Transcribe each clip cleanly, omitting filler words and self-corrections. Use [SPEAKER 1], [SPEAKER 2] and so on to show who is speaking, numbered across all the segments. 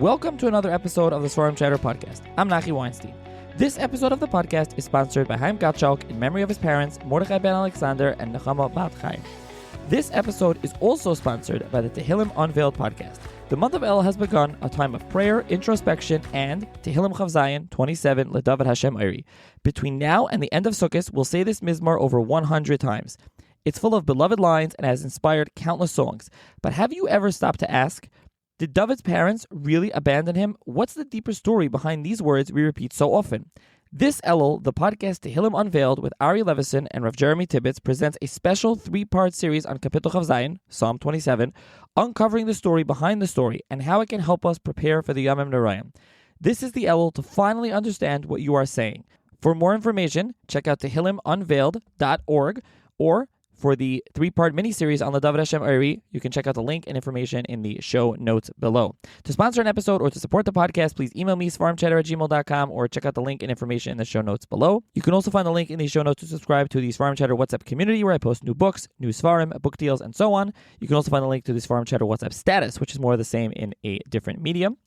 [SPEAKER 1] Welcome to another episode of the Svarim Chatter podcast. I'm Nasi Weinstein. This episode of the podcast is sponsored by Chaim Gottschalk in memory of his parents, Mordechai ben Alexander and Nechama bat Chaim. This episode is also sponsored by the Tehillim Unveiled podcast. The month of Elul has begun, a time of prayer, introspection, and Tehillim Chav Zayin 27 Ledavid Hashem Ori. Between now and the end of Sukkot, we'll say this mizmor over 100 times. It's full of beloved lines and has inspired countless songs. But have you ever stopped to ask, did David's parents really abandon him? What's the deeper story behind these words we repeat so often? This Elul, the podcast Tehillim Unveiled with Ari Levisohn and Rav Jeremy Tibbetts presents a special 3-part series on Kapitel Chav Zayin, Psalm 27, uncovering the story behind the story and how it can help us prepare for the Yamim Nora'im. This is the Elul to finally understand what you are saying. For more information, check out tehillimunveiled.org, or for the 3-part mini-series on the David Hashem Ori, you can check out the link and information in the show notes below. To sponsor an episode or to support the podcast, please email me, svarimchatter@gmail.com, or check out the link and information in the show notes below. You can also find the link in the show notes to subscribe to the Svarim Chatter WhatsApp community, where I post new books, new Svarim, book deals, and so on. You can also find the link to the Svarim Chatter WhatsApp status, which is more of the same in a different medium.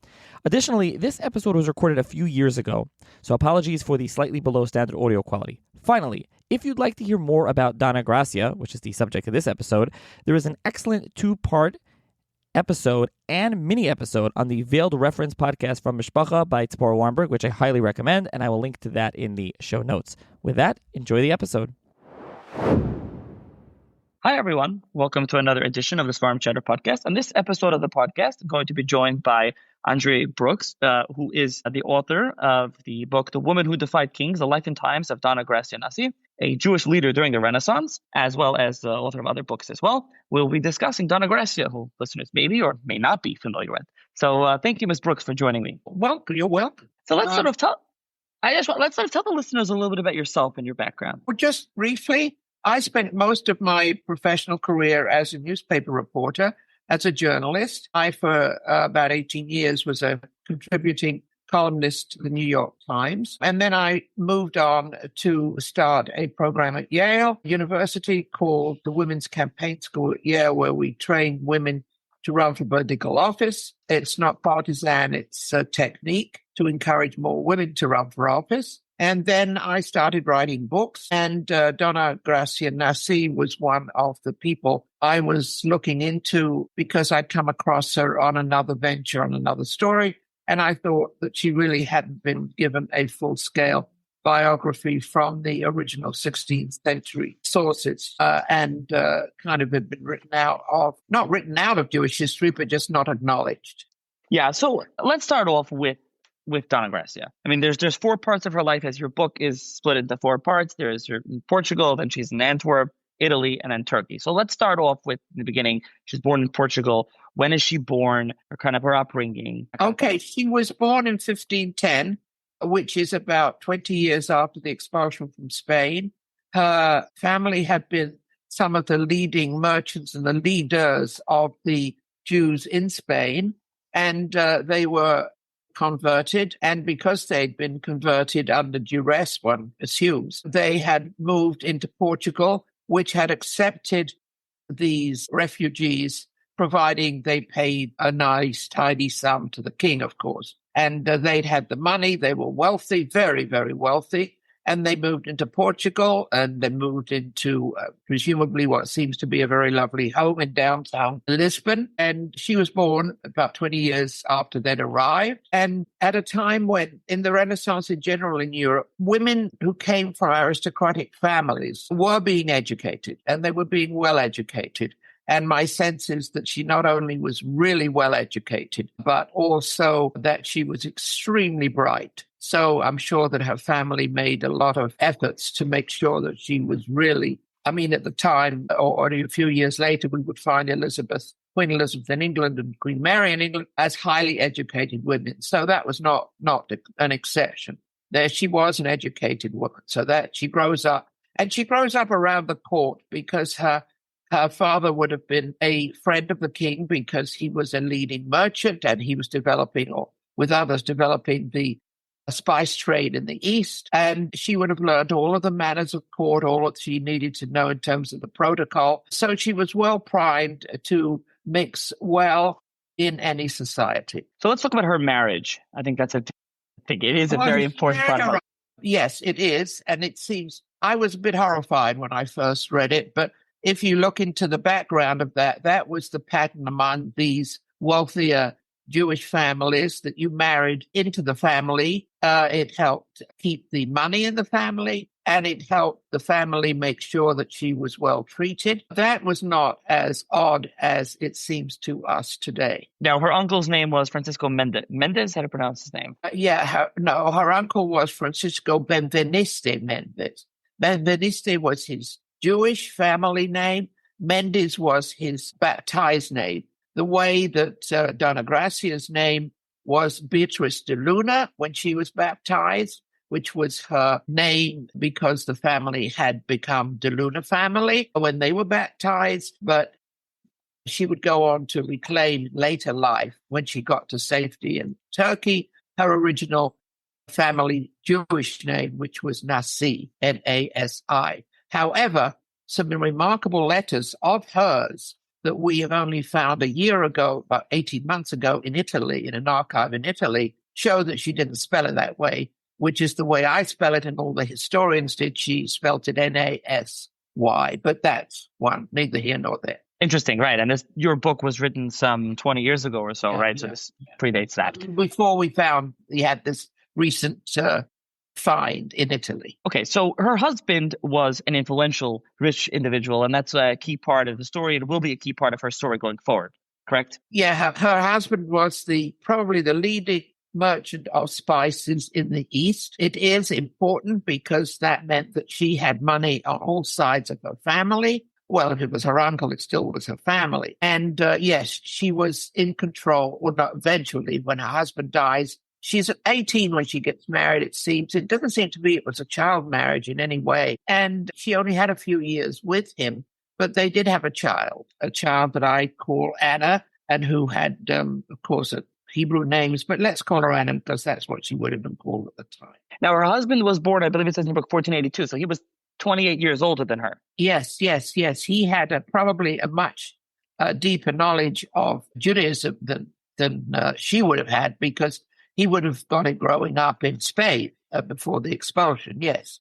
[SPEAKER 1] Additionally, this episode was recorded a few years ago, so apologies for the slightly below standard audio quality. Finally, if you'd like to hear more about Doña Gracia, which is the subject of this episode, there is an excellent 2-part episode and mini-episode on the Veiled Reference podcast from Mishpacha by Tzipora Weinberg, which I highly recommend, and I will link to that in the show notes. With that, enjoy the episode. Hi, everyone. Welcome to another edition of the Svarim Chatter podcast. On this episode of the podcast, I'm going to be joined by Andrée Brooks, who is the author of the book, The Woman Who Defied Kings, The Life and Times of Doña Gracia Nasi, a Jewish leader during the Renaissance, as well as the author of other books as well. We'll be discussing Doña Gracia, who listeners may be or may not be familiar with. So thank you, Ms. Brooks, for joining me.
[SPEAKER 2] Welcome. You're welcome.
[SPEAKER 1] So let's tell the listeners a little bit about yourself and your background.
[SPEAKER 2] Well, just briefly, I spent most of my professional career as a newspaper reporter, as a journalist. I, for about 18 years, was a contributing columnist to the New York Times. And then I moved on to start a program at Yale University called the Women's Campaign School at Yale, where we train women to run for political office. It's not partisan, it's a technique to encourage more women to run for office. And then I started writing books, and Doña Gracia Nasi was one of the people I was looking into because I'd come across her on another venture, on another story, and I thought that she really hadn't been given a full-scale biography from the original 16th century sources, and kind of had been not written out of Jewish history, but just not acknowledged.
[SPEAKER 1] Yeah, so let's start off with Doña Gracia. I mean, there's 4 parts of her life, as your book is split into 4 parts. There's her in Portugal, then she's in Antwerp, Italy, and then Turkey. So let's start off with the beginning. She's born in Portugal. When is she born? Her upbringing?
[SPEAKER 2] Okay, she was born in 1510, which is about 20 years after the expulsion from Spain. Her family had been some of the leading merchants and the leaders of the Jews in Spain, and they were converted, and because they'd been converted under duress, one assumes, they had moved into Portugal, which had accepted these refugees, providing they paid a nice, tidy sum to the king, of course. And they'd had the money, they were wealthy, very, very wealthy, and they moved into Portugal, and they moved into presumably what seems to be a very lovely home in downtown Lisbon. And she was born about 20 years after they'd arrived. And at a time when, in the Renaissance in general in Europe, women who came from aristocratic families were being educated, and they were being well educated. And my sense is that she not only was really well educated, but also that she was extremely bright. So I'm sure that her family made a lot of efforts to make sure that she was really, at the time, or a few years later, we would find Queen Elizabeth in England and Queen Mary in England as highly educated women. So that was not an exception. There she was, an educated woman. So that she grows up, and she grows up around the court because her father would have been a friend of the king because he was a leading merchant, and he was developing the spice trade in the East. And she would have learned all of the manners of court, all that she needed to know in terms of the protocol. So she was well primed to mix well in any society.
[SPEAKER 3] So let's talk about her marriage. I think it is a very important part of her.
[SPEAKER 2] Yes, it is. And it seems, I was a bit horrified when I first read it, but if you look into the background of that, that was the pattern among these wealthier Jewish families, that you married into the family. It helped keep the money in the family, and it helped the family make sure that she was well treated. That was not as odd as it seems to us today.
[SPEAKER 3] Now, her uncle's name was Francisco Mendez. Mendez, how to pronounce his name?
[SPEAKER 2] Her uncle was Francisco Benveniste Mendez. Benveniste was his Jewish family name. Mendez was his baptized name. The way that Doña Gracia's name was Beatriz de Luna when she was baptized, which was her name because the family had become de Luna family when they were baptized. But she would go on to reclaim later life when she got to safety in Turkey, her original family Jewish name, which was Nasi, Nasi. However, some remarkable letters of hers that we have only found a year ago, about 18 months ago in Italy, in an archive in Italy, show that she didn't spell it that way, which is the way I spell it, and all the historians did. She spelt it Nasy, but that's one, neither here nor there.
[SPEAKER 3] Interesting, right. And your book was written some 20 years ago or so, right? So this predates that.
[SPEAKER 2] Before we had this recent find in Italy.
[SPEAKER 3] Okay, so her husband was an influential, rich individual, and that's a key part of the story. It will be a key part of her story going forward, correct?
[SPEAKER 2] Yeah, her husband was probably the leading merchant of spices in the East. It is important because that meant that she had money on all sides of her family. Well, if it was her uncle, it still was her family. And yes, she was in control, or not eventually, when her husband dies. She's 18 when she gets married, it seems. It doesn't seem to be it was a child marriage in any way. And she only had a few years with him, but they did have a child that I call Anna, and who had, of course, Hebrew names, but let's call her Anna because that's what she would have been called at the time.
[SPEAKER 3] Now, her husband was born, I believe it says in the book, 1482, so he was 28 years older than her.
[SPEAKER 2] Yes. He had probably a much deeper knowledge of Judaism than she would have had, because he would have got it growing up in Spain before the expulsion. Yes,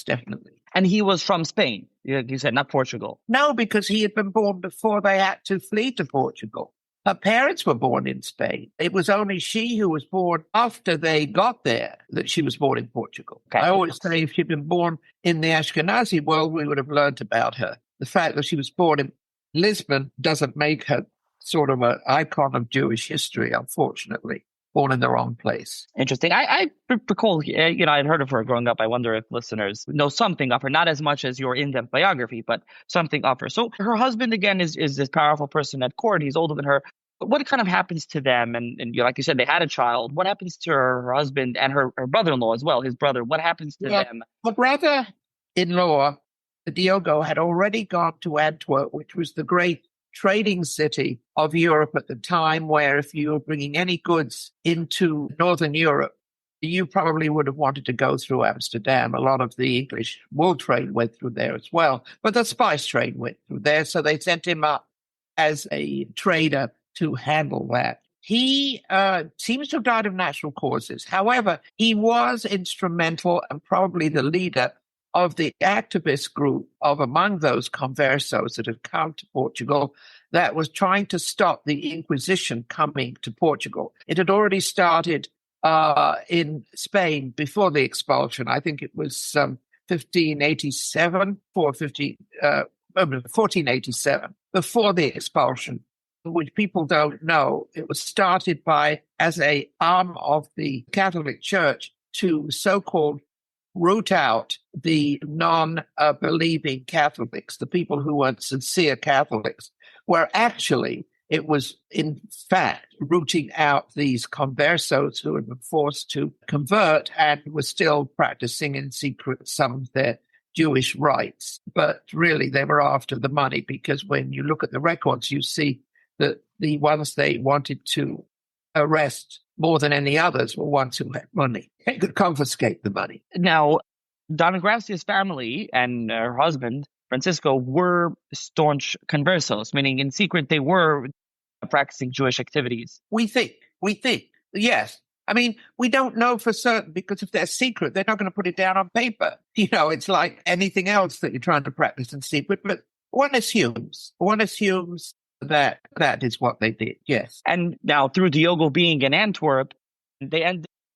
[SPEAKER 2] definitely.
[SPEAKER 3] And he was from Spain, you said, not Portugal.
[SPEAKER 2] No, because he had been born before they had to flee to Portugal. Her parents were born in Spain. It was only she who was born after they got there that she was born in Portugal. Okay. I always say if she'd been born in the Ashkenazi world, we would have learned about her. The fact that she was born in Lisbon doesn't make her sort of an icon of Jewish history, unfortunately. Born in the wrong place.
[SPEAKER 3] Interesting. I recall, I'd heard of her growing up. I wonder if listeners know something of her, not as much as your in-depth biography, but something of her. So her husband, again, is this powerful person at court. He's older than her. But what kind of happens to them? And like you said, they had a child. What happens to her husband and her brother-in-law as well, his brother? What happens to them?
[SPEAKER 2] Her brother-in-law, Diogo, had already gone to Antwerp, which was the great trading city of Europe at the time, where if you were bringing any goods into Northern Europe, you probably would have wanted to go through Amsterdam. A lot of the English wool trade went through there as well, but the spice trade went through there, so they sent him up as a trader to handle that. He seems to have died of natural causes. However, he was instrumental and probably the leader of the activist group of among those conversos that had come to Portugal that was trying to stop the Inquisition coming to Portugal. It had already started in Spain before the expulsion. I think it was 1487, before the expulsion, which people don't know. It was started as a arm of the Catholic Church to so-called root out the non-believing Catholics, the people who weren't sincere Catholics, where actually it was, in fact, rooting out these conversos who had been forced to convert and were still practicing in secret some of their Jewish rites. But really, they were after the money, because when you look at the records, you see that the ones they wanted to arrest more than any others were ones who had money. They could confiscate the money.
[SPEAKER 3] Now, Doña Gracia's family and her husband, Francisco, were staunch conversos, meaning in secret they were practicing Jewish activities.
[SPEAKER 2] We think, yes. I mean, we don't know for certain because if they're secret, they're not going to put it down on paper. It's like anything else that you're trying to practice in secret, but one assumes that that is what they did, yes.
[SPEAKER 3] And now through Diogo being in Antwerp, they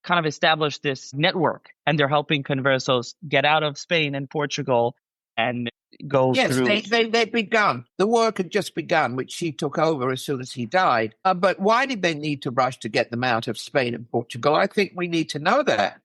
[SPEAKER 3] kind of established this network, and they're helping conversos get out of Spain and Portugal and go through.
[SPEAKER 2] Yes, they'd begun. The work had just begun, which she took over as soon as he died. But why did they need to rush to get them out of Spain and Portugal? I think we need to know that.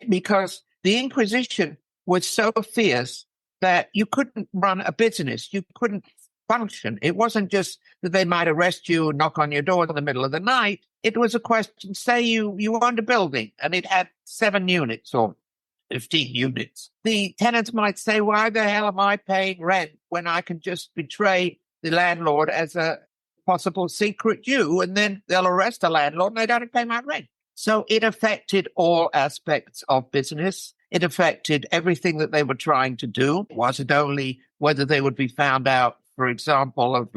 [SPEAKER 2] Because the Inquisition was so fierce that you couldn't run a business. You couldn't function. It wasn't just that they might arrest you and knock on your door in the middle of the night. It was a question, say you owned a building and it had 7 units or 15 units. The tenants might say, why the hell am I paying rent when I can just betray the landlord as a possible secret Jew, and then they'll arrest the landlord and they don't pay my rent. So it affected all aspects of business. It affected everything that they were trying to do. It wasn't only whether they would be found out, for example, of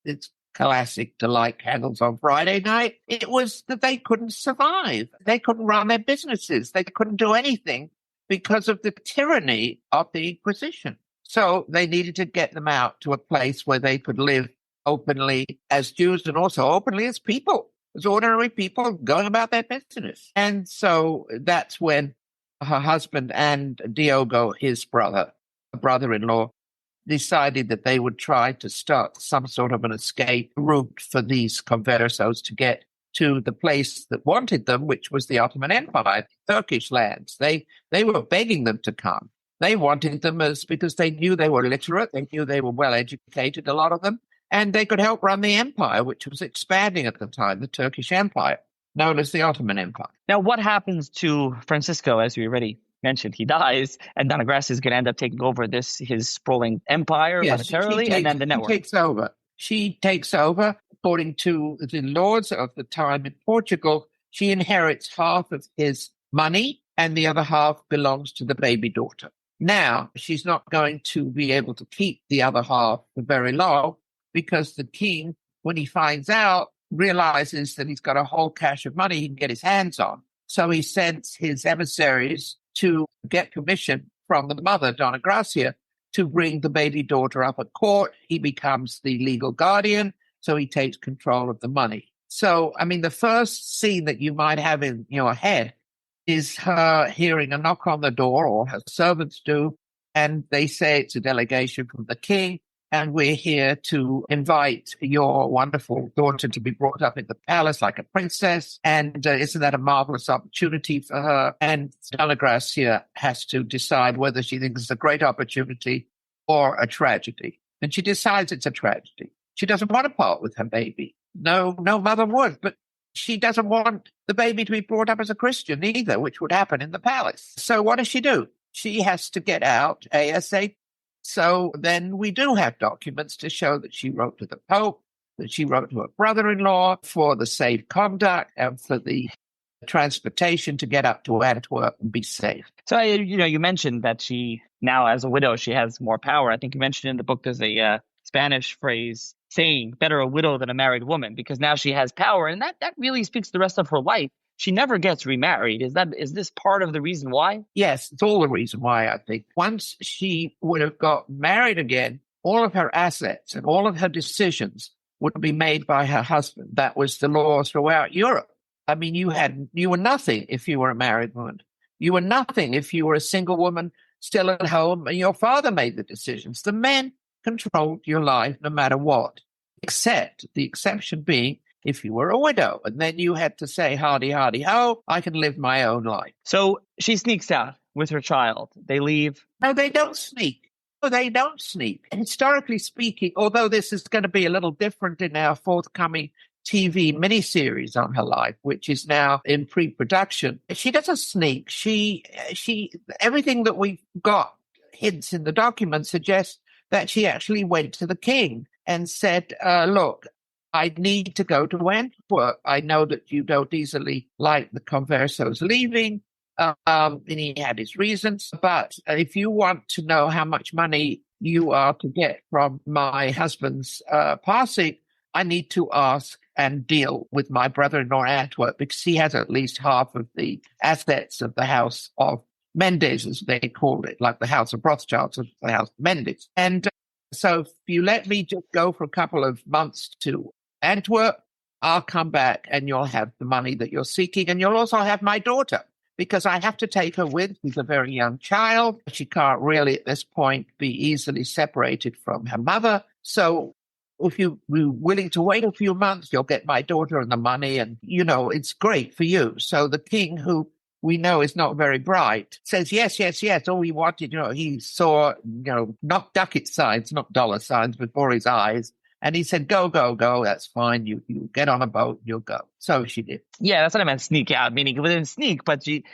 [SPEAKER 2] it's classic to light candles on Friday night. It was that they couldn't survive. They couldn't run their businesses. They couldn't do anything because of the tyranny of the Inquisition. So they needed to get them out to a place where they could live openly as Jews and also openly as people, as ordinary people going about their business. And so that's when her husband and Diogo, his brother-in-law, decided that they would try to start some sort of an escape route for these conversos to get to the place that wanted them, which was the Ottoman Empire, Turkish lands. They were begging them to come. They wanted them because they knew they were literate, they knew they were well educated, a lot of them, and they could help run the empire, which was expanding at the time, the Turkish Empire, known as the Ottoman Empire.
[SPEAKER 3] Now, what happens to Francisco, as we already mentioned? He dies, and Doña Gracia is going to end up taking over his sprawling empire militarily, and then the network.
[SPEAKER 2] She takes over. According to the laws of the time in Portugal, she inherits half of his money, and the other half belongs to the baby daughter. Now, she's not going to be able to keep the other half for very long because the king, when he finds out, realizes that he's got a whole cache of money he can get his hands on. So he sends his emissaries to get permission from the mother, Doña Gracia, to bring the baby daughter up at court. He becomes the legal guardian, so he takes control of the money. So, I mean, the first scene that you might have in your head is her hearing a knock on the door, or her servants do, and they say it's a delegation from the king, and we're here to invite your wonderful daughter to be brought up in the palace like a princess. And isn't that a marvelous opportunity for her? And Doña Gracia has to decide whether she thinks it's a great opportunity or a tragedy. And she decides it's a tragedy. She doesn't want to part with her baby. No mother would, but she doesn't want the baby to be brought up as a Christian either, which would happen in the palace. So what does she do? She has to get out ASAP. So then we do have documents to show that she wrote to the Pope, that she wrote to her brother-in-law for the safe conduct and for the transportation to get up to Antwerp and be safe.
[SPEAKER 3] So, you mentioned that she now, as a widow, she has more power. I think you mentioned in the book there's a Spanish phrase saying better a widow than a married woman, because now she has power, and that really speaks the rest of her life. She never gets remarried. Is this part of the reason why?
[SPEAKER 2] Yes, it's all the reason why, I think. Once she would have got married again, all of her assets and all of her decisions would be made by her husband. That was the law throughout Europe. I mean, you were nothing if you were a married woman. You were nothing if you were a single woman still at home and your father made the decisions. The men controlled your life no matter what, except the exception being if you were a widow. And then you had to say, hardy, hardy, ho, I can live my own life.
[SPEAKER 3] So she sneaks out with her child. They leave.
[SPEAKER 2] No, they don't sneak. No, they don't sneak. And historically speaking, although this is going to be a little different in our forthcoming TV miniseries on her life, which is now in pre-production, she doesn't sneak. She everything that we've got hints in the document suggests that she actually went to the king and said, look, I need to go to Antwerp. I know that you don't easily like the conversos leaving. And he had his reasons. But if you want to know how much money you are to get from my husband's passing, I need to ask and deal with my brother-in-law Antwerp because he has at least half of the assets of the house of Mendes, as they called it, like the house of Rothschild, of the house of Mendes. And so if you let me just go for a couple of months to Antwerp, I'll come back and you'll have the money that you're seeking. And you'll also have my daughter because I have to take her with. She's a very young child. She can't really at this point be easily separated from her mother. So if you're willing to wait a few months, you'll get my daughter and the money. And, it's great for you. So the king, who we know is not very bright, says, yes. All he wanted, he saw, not ducat signs, not dollar signs before his eyes. And he said, go. That's fine. You get on a boat, you'll go. So she did.
[SPEAKER 3] Yeah, that's what I meant, sneak out, meaning it didn't sneak, but he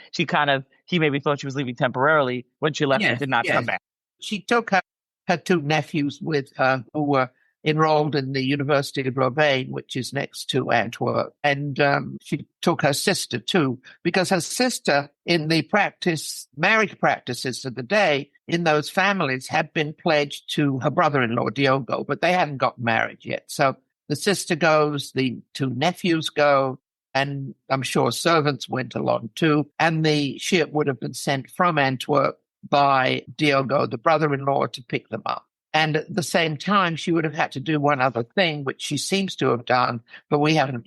[SPEAKER 3] maybe thought she was leaving temporarily. When she left, she did not come back.
[SPEAKER 2] She took her two nephews with her who were enrolled in the University of Louvain, which is next to Antwerp. And she took her sister too, because her sister in the marriage practices of the day in those families had been pledged to her brother-in-law, Diogo, but they hadn't got married yet. So the sister goes, the two nephews go, and I'm sure servants went along too. And the ship would have been sent from Antwerp by Diogo, the brother-in-law, to pick them up. And at the same time, she would have had to do one other thing, which she seems to have done, but we haven't,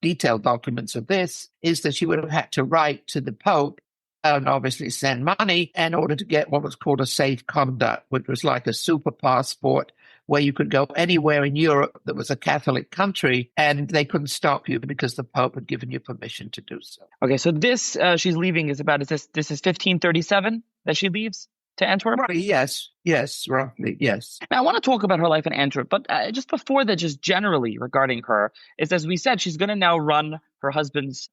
[SPEAKER 2] detailed documents of this, is that she would have had to write to the Pope and obviously send money in order to get what was called a safe conduct, which was like a super passport where you could go anywhere in Europe that was a Catholic country and they couldn't stop you because the Pope had given you permission to do so.
[SPEAKER 3] Okay, so this she's leaving this is 1537 that she leaves to Antwerp?
[SPEAKER 2] Right, yes, roughly, yes.
[SPEAKER 3] Now, I want to talk about her life in Antwerp, but just before that, just generally regarding her, is as we said, she's going to now run her husband's,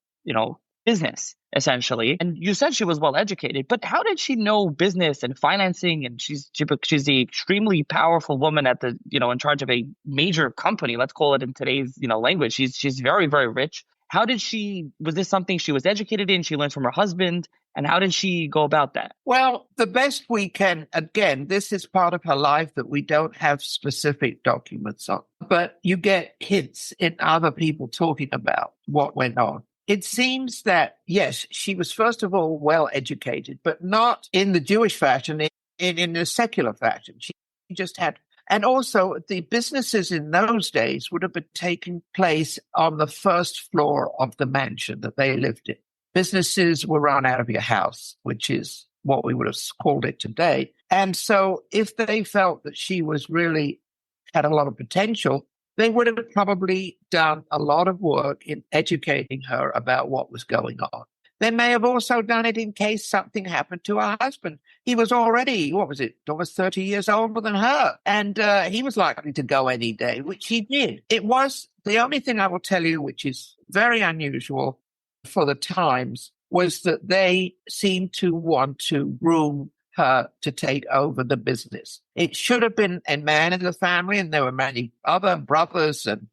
[SPEAKER 3] business, essentially. And you said she was well educated, but how did she know business and financing? And she's the extremely powerful woman at the, in charge of a major company, let's call it in today's, language. She's very, very rich. Was this something she was educated in? She learned from her husband. And how did she go about that?
[SPEAKER 2] Well, the best we can, again, this is part of her life that we don't have specific documents on, but you get hints in other people talking about what went on. It seems that, yes, she was first of all well educated, but not in the Jewish fashion, in the secular fashion. She just had, and also the businesses in those days would have been taking place on the first floor of the mansion that they lived in. Businesses were run out of your house, which is what we would have called it today. And so if they felt that she was really had a lot of potential, they would have probably done a lot of work in educating her about what was going on. They may have also done it in case something happened to her husband. He was already, almost 30 years older than her. And he was likely to go any day, which he did. It was the only thing I will tell you, which is very unusual for the times, was that they seemed to want to groom her to take over the business. It should have been a man in the family, and there were many other brothers and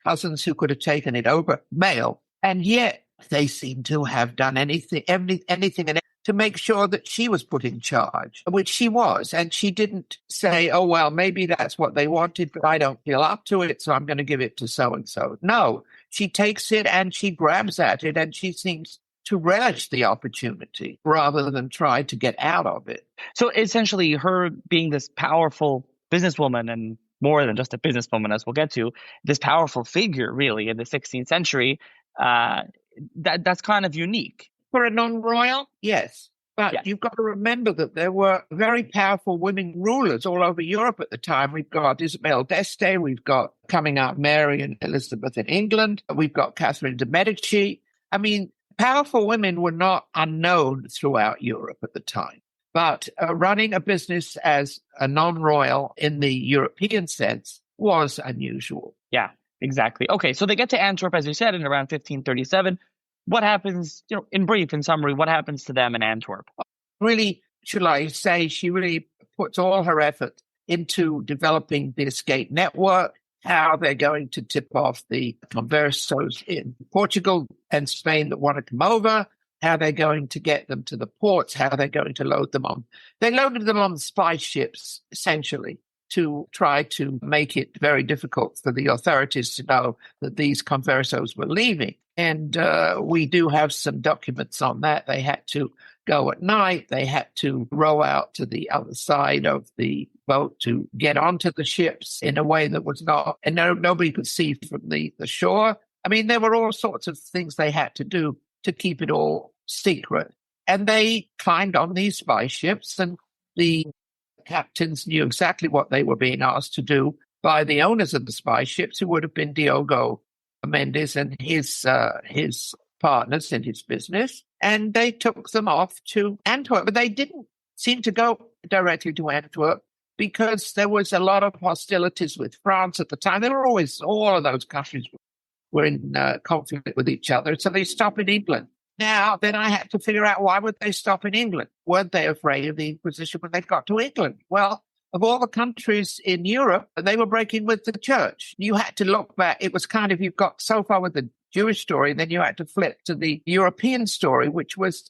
[SPEAKER 2] cousins who could have taken it over, male. And yet they seem to have done anything to make sure that she was put in charge, which she was. And she didn't say, oh, well, maybe that's what they wanted, but I don't feel up to it, so I'm going to give it to so-and-so. No, she takes it and she grabs at it, and she seems to relish the opportunity rather than try to get out of it.
[SPEAKER 3] So essentially, her being this powerful businesswoman, and more than just a businesswoman, as we'll get to, this powerful figure really in the 16th century, that's kind of unique.
[SPEAKER 2] For a non-royal, yes. But You've got to remember that there were very powerful women rulers all over Europe at the time. We've got Isabel d'Este, we've got coming out Mary and Elizabeth in England, we've got Catherine de' Medici. I mean, powerful women were not unknown throughout Europe at the time. But running a business as a non-royal in the European sense was unusual.
[SPEAKER 3] Yeah, exactly. Okay, so they get to Antwerp, as you said, in around 1537. What happens, in brief, in summary, what happens to them in Antwerp?
[SPEAKER 2] Really, should I say, she really puts all her effort into developing the escape network, how they're going to tip off the conversos in Portugal and Spain that want to come over, how they're going to get them to the ports, how they're going to load them on. They loaded them on spice ships, essentially. to try to make it very difficult for the authorities to know that these conversos were leaving. And we do have some documents on that. They had to go at night. They had to row out to the other side of the boat to get onto the ships in a way that was not, and nobody could see from the shore. I mean, there were all sorts of things they had to do to keep it all secret. And they climbed on these spy ships, and the captains knew exactly what they were being asked to do by the owners of the spy ships, who would have been Diogo Mendes and his partners in his business. And they took them off to Antwerp. But they didn't seem to go directly to Antwerp because there was a lot of hostilities with France at the time. There were always, all of those countries were in conflict with each other. So they stopped in England. Now, then I had to figure out, why would they stop in England? Weren't they afraid of the Inquisition when they got to England? Well, of all the countries in Europe, they were breaking with the church. You had to look back. It was kind of, you got so far with the Jewish story, then you had to flip to the European story, which was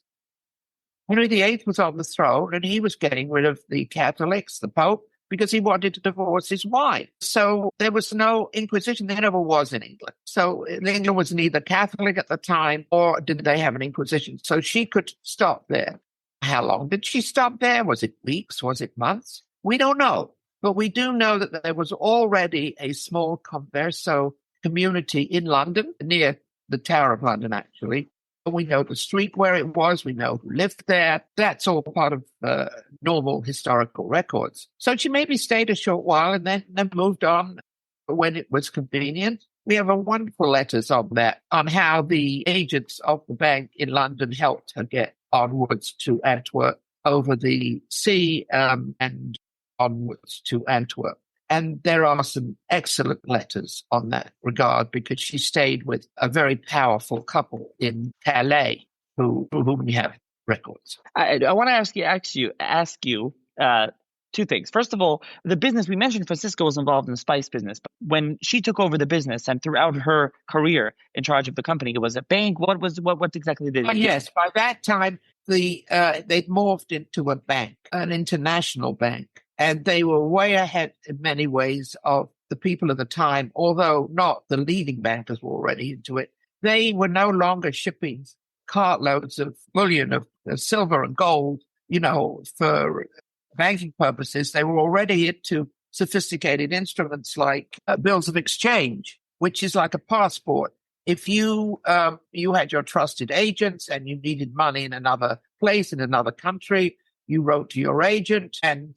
[SPEAKER 2] Henry VIII was on the throne, and he was getting rid of the Catholics, the Pope, because he wanted to divorce his wife. So there was no Inquisition. There never was in England. So England was neither Catholic at the time, or did they have an Inquisition. So she could stop there. How long did she stop there? Was it weeks? Was it months? We don't know. But we do know that there was already a small converso community in London, near the Tower of London, actually. We know the street where it was. We know who lived there. That's all part of normal historical records. So she maybe stayed a short while and then moved on when it was convenient. We have a wonderful letters on that, on how the agents of the bank in London helped her get onwards to Antwerp over the sea and onwards to Antwerp. And there are some excellent letters on that regard, because she stayed with a very powerful couple in Calais for whom we have records.
[SPEAKER 3] I want to ask you two things. First of all, the business, we mentioned Francisco was involved in the spice business, but when she took over the business and throughout her career in charge of the company, it was a bank. What exactly did it do?
[SPEAKER 2] Yes, by that time, they'd morphed into a bank, an international bank. And they were way ahead in many ways of the people of the time, although not the leading bankers were already into it. They were no longer shipping cartloads of bullion, of silver and gold, for banking purposes. They were already into sophisticated instruments like bills of exchange, which is like a passport. If you had your trusted agents and you needed money in another place, in another country, you wrote to your agent and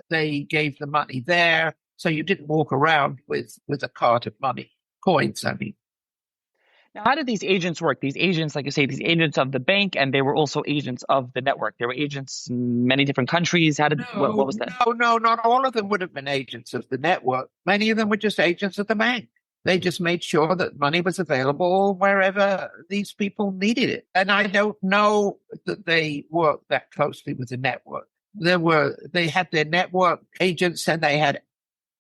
[SPEAKER 2] they gave the money there. So you didn't walk around with a cart of money, coins, I mean.
[SPEAKER 3] Now, how did these agents work? These agents, like you say, these agents of the bank, and they were also agents of the network. There were agents in many different countries. What was that?
[SPEAKER 2] No, not all of them would have been agents of the network. Many of them were just agents of the bank. They just made sure that money was available wherever these people needed it. And I don't know that they worked that closely with the network. They had their network agents and they had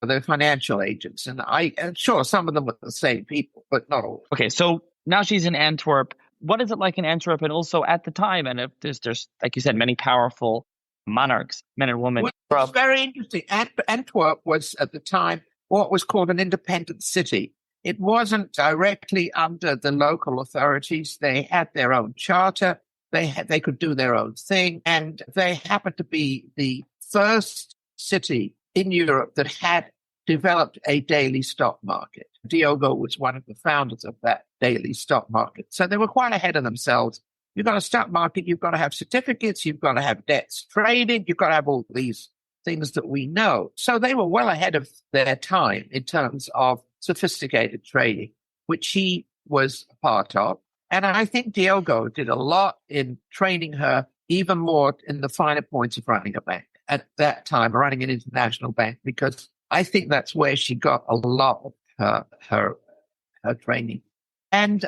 [SPEAKER 2] their financial agents. And I'm sure some of them were the same people, but not all.
[SPEAKER 3] Okay, so now she's in Antwerp. What is it like in Antwerp? And also at the time, and if there's like you said, many powerful monarchs, men and women.
[SPEAKER 2] Well, it's very interesting. Antwerp was at the time what was called an independent city. It wasn't directly under the local authorities. They had their own charter. They could do their own thing. And they happened to be the first city in Europe that had developed a daily stock market. Diogo was one of the founders of that daily stock market. So they were quite ahead of themselves. You've got a stock market. You've got to have certificates. You've got to have debts traded. You've got to have all these things that we know. So they were well ahead of their time in terms of sophisticated trading, which he was a part of. And I think Diogo did a lot in training her even more in the finer points of running a bank at that time, running an international bank, because I think that's where she got a lot of her training. And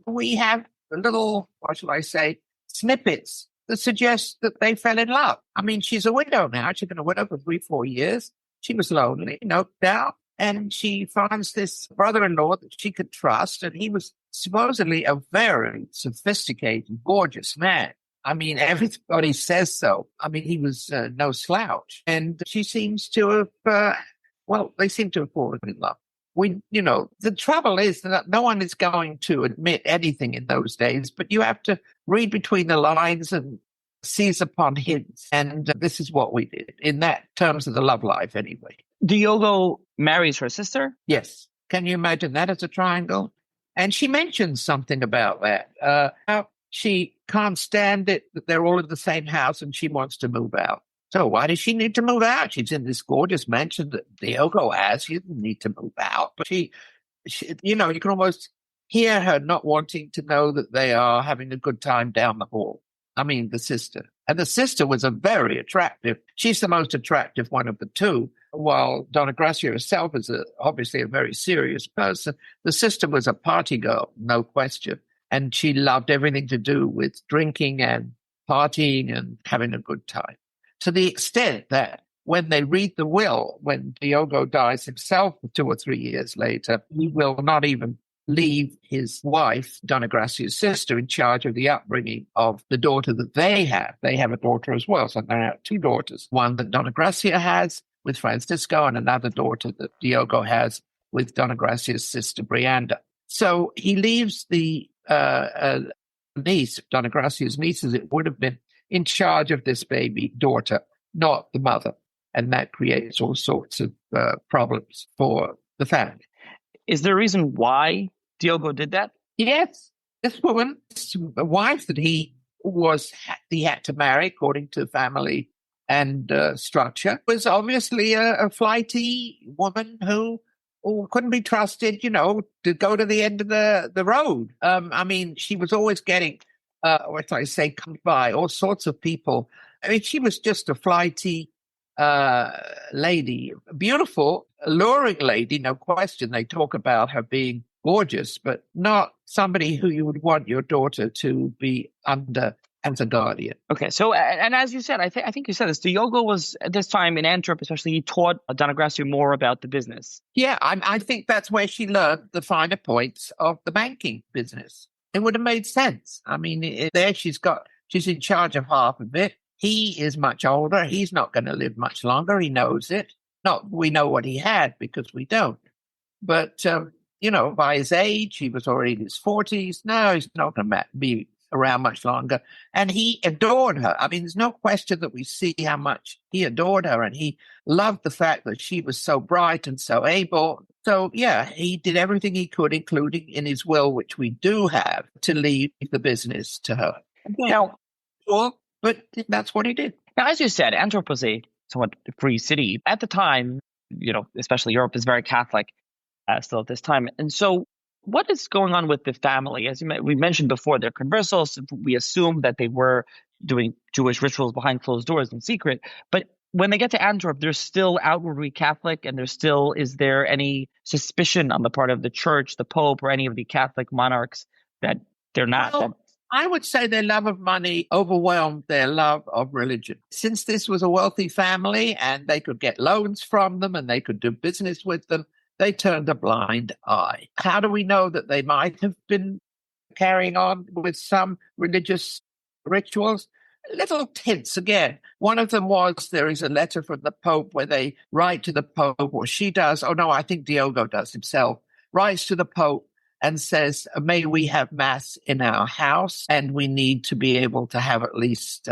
[SPEAKER 2] we have little, what shall I say, snippets that suggest that they fell in love. I mean, she's a widow now. She's been a widow for 3-4 years. She was lonely, no doubt. And she finds this brother-in-law that she could trust. And he was supposedly a very sophisticated, gorgeous man. I mean, everybody says so. I mean, he was no slouch. And she seems to have, they seem to have fallen in love. The trouble is that no one is going to admit anything in those days, but you have to read between the lines and seize upon hints. And this is what we did in that terms of the love life anyway.
[SPEAKER 3] Diogo marries her sister?
[SPEAKER 2] Yes. Can you imagine that as a triangle? And she mentions something about that. How she can't stand it that they're all in the same house and she wants to move out. So why does she need to move out? She's in this gorgeous mansion that Diogo has. She doesn't need to move out. But she, you can almost hear her not wanting to know that they are having a good time down the hall. I mean, the sister. And the sister was she's the most attractive one of the two, while Doña Gracia herself is obviously a very serious person. The sister was a party girl, no question. And she loved everything to do with drinking and partying and having a good time. To the extent that when they read the will, when Diogo dies himself 2 or 3 years later, he will not even leave his wife, Doña Gracia's sister, in charge of the upbringing of the daughter that they have. They have a daughter as well. So they have 2 daughters, one that Doña Gracia has with Francisco and another daughter that Diogo has with Doña Gracia's sister, Brianda. So he leaves the niece, Doña Gracia's niece, as it would have been, in charge of this baby daughter, not the mother. And that creates all sorts of problems for the family.
[SPEAKER 3] Is there a reason why Diogo did that?
[SPEAKER 2] Yes. This woman, a wife that he had to marry according to family and structure, was obviously a flighty woman who couldn't be trusted, to go to the end of the road. I mean, she was always getting, come by all sorts of people. I mean, she was just a flighty lady, beautiful, alluring lady, no question. They talk about her being gorgeous, but not somebody who you would want your daughter to be under as a guardian.
[SPEAKER 3] Okay, so, and as you said, I think you said this, Diogo was, at this time in Antwerp especially, he taught Doña Gracia more about the business.
[SPEAKER 2] Yeah, I think that's where she learned the finer points of the banking business. It would have made sense. I mean, there she's in charge of half of it. He is much older. He's not going to live much longer. He knows it. Not we know what he had because we don't. But, by his age, he was already in his 40s. No, he's not going to be around much longer. And he adored her. I mean, there's no question that we see how much he adored her. And he loved the fact that she was so bright and so able. So, yeah, he did everything he could, including in his will, which we do have, to leave the business to her.
[SPEAKER 3] Now,
[SPEAKER 2] but that's what he did.
[SPEAKER 3] Now, as you said, Antwerp was a somewhat free city. At the time, especially Europe is very Catholic still at this time. And so what is going on with the family? As we mentioned before, they're conversos. We assume that they were doing Jewish rituals behind closed doors in secret. But when they get to Antwerp, they're still outwardly Catholic, and is there any suspicion on the part of the church, the Pope, or any of the Catholic monarchs that they're not?
[SPEAKER 2] Well, I would say their love of money overwhelmed their love of religion. Since this was a wealthy family and they could get loans from them and they could do business with them, they turned a blind eye. How do we know that they might have been carrying on with some religious rituals? Little hints again. One of them was there is a letter from the Pope where they write to the Pope, or she does. Oh, no, I think Diogo does himself. Writes to the Pope and says, may we have Mass in our house? And we need to be able to have at least,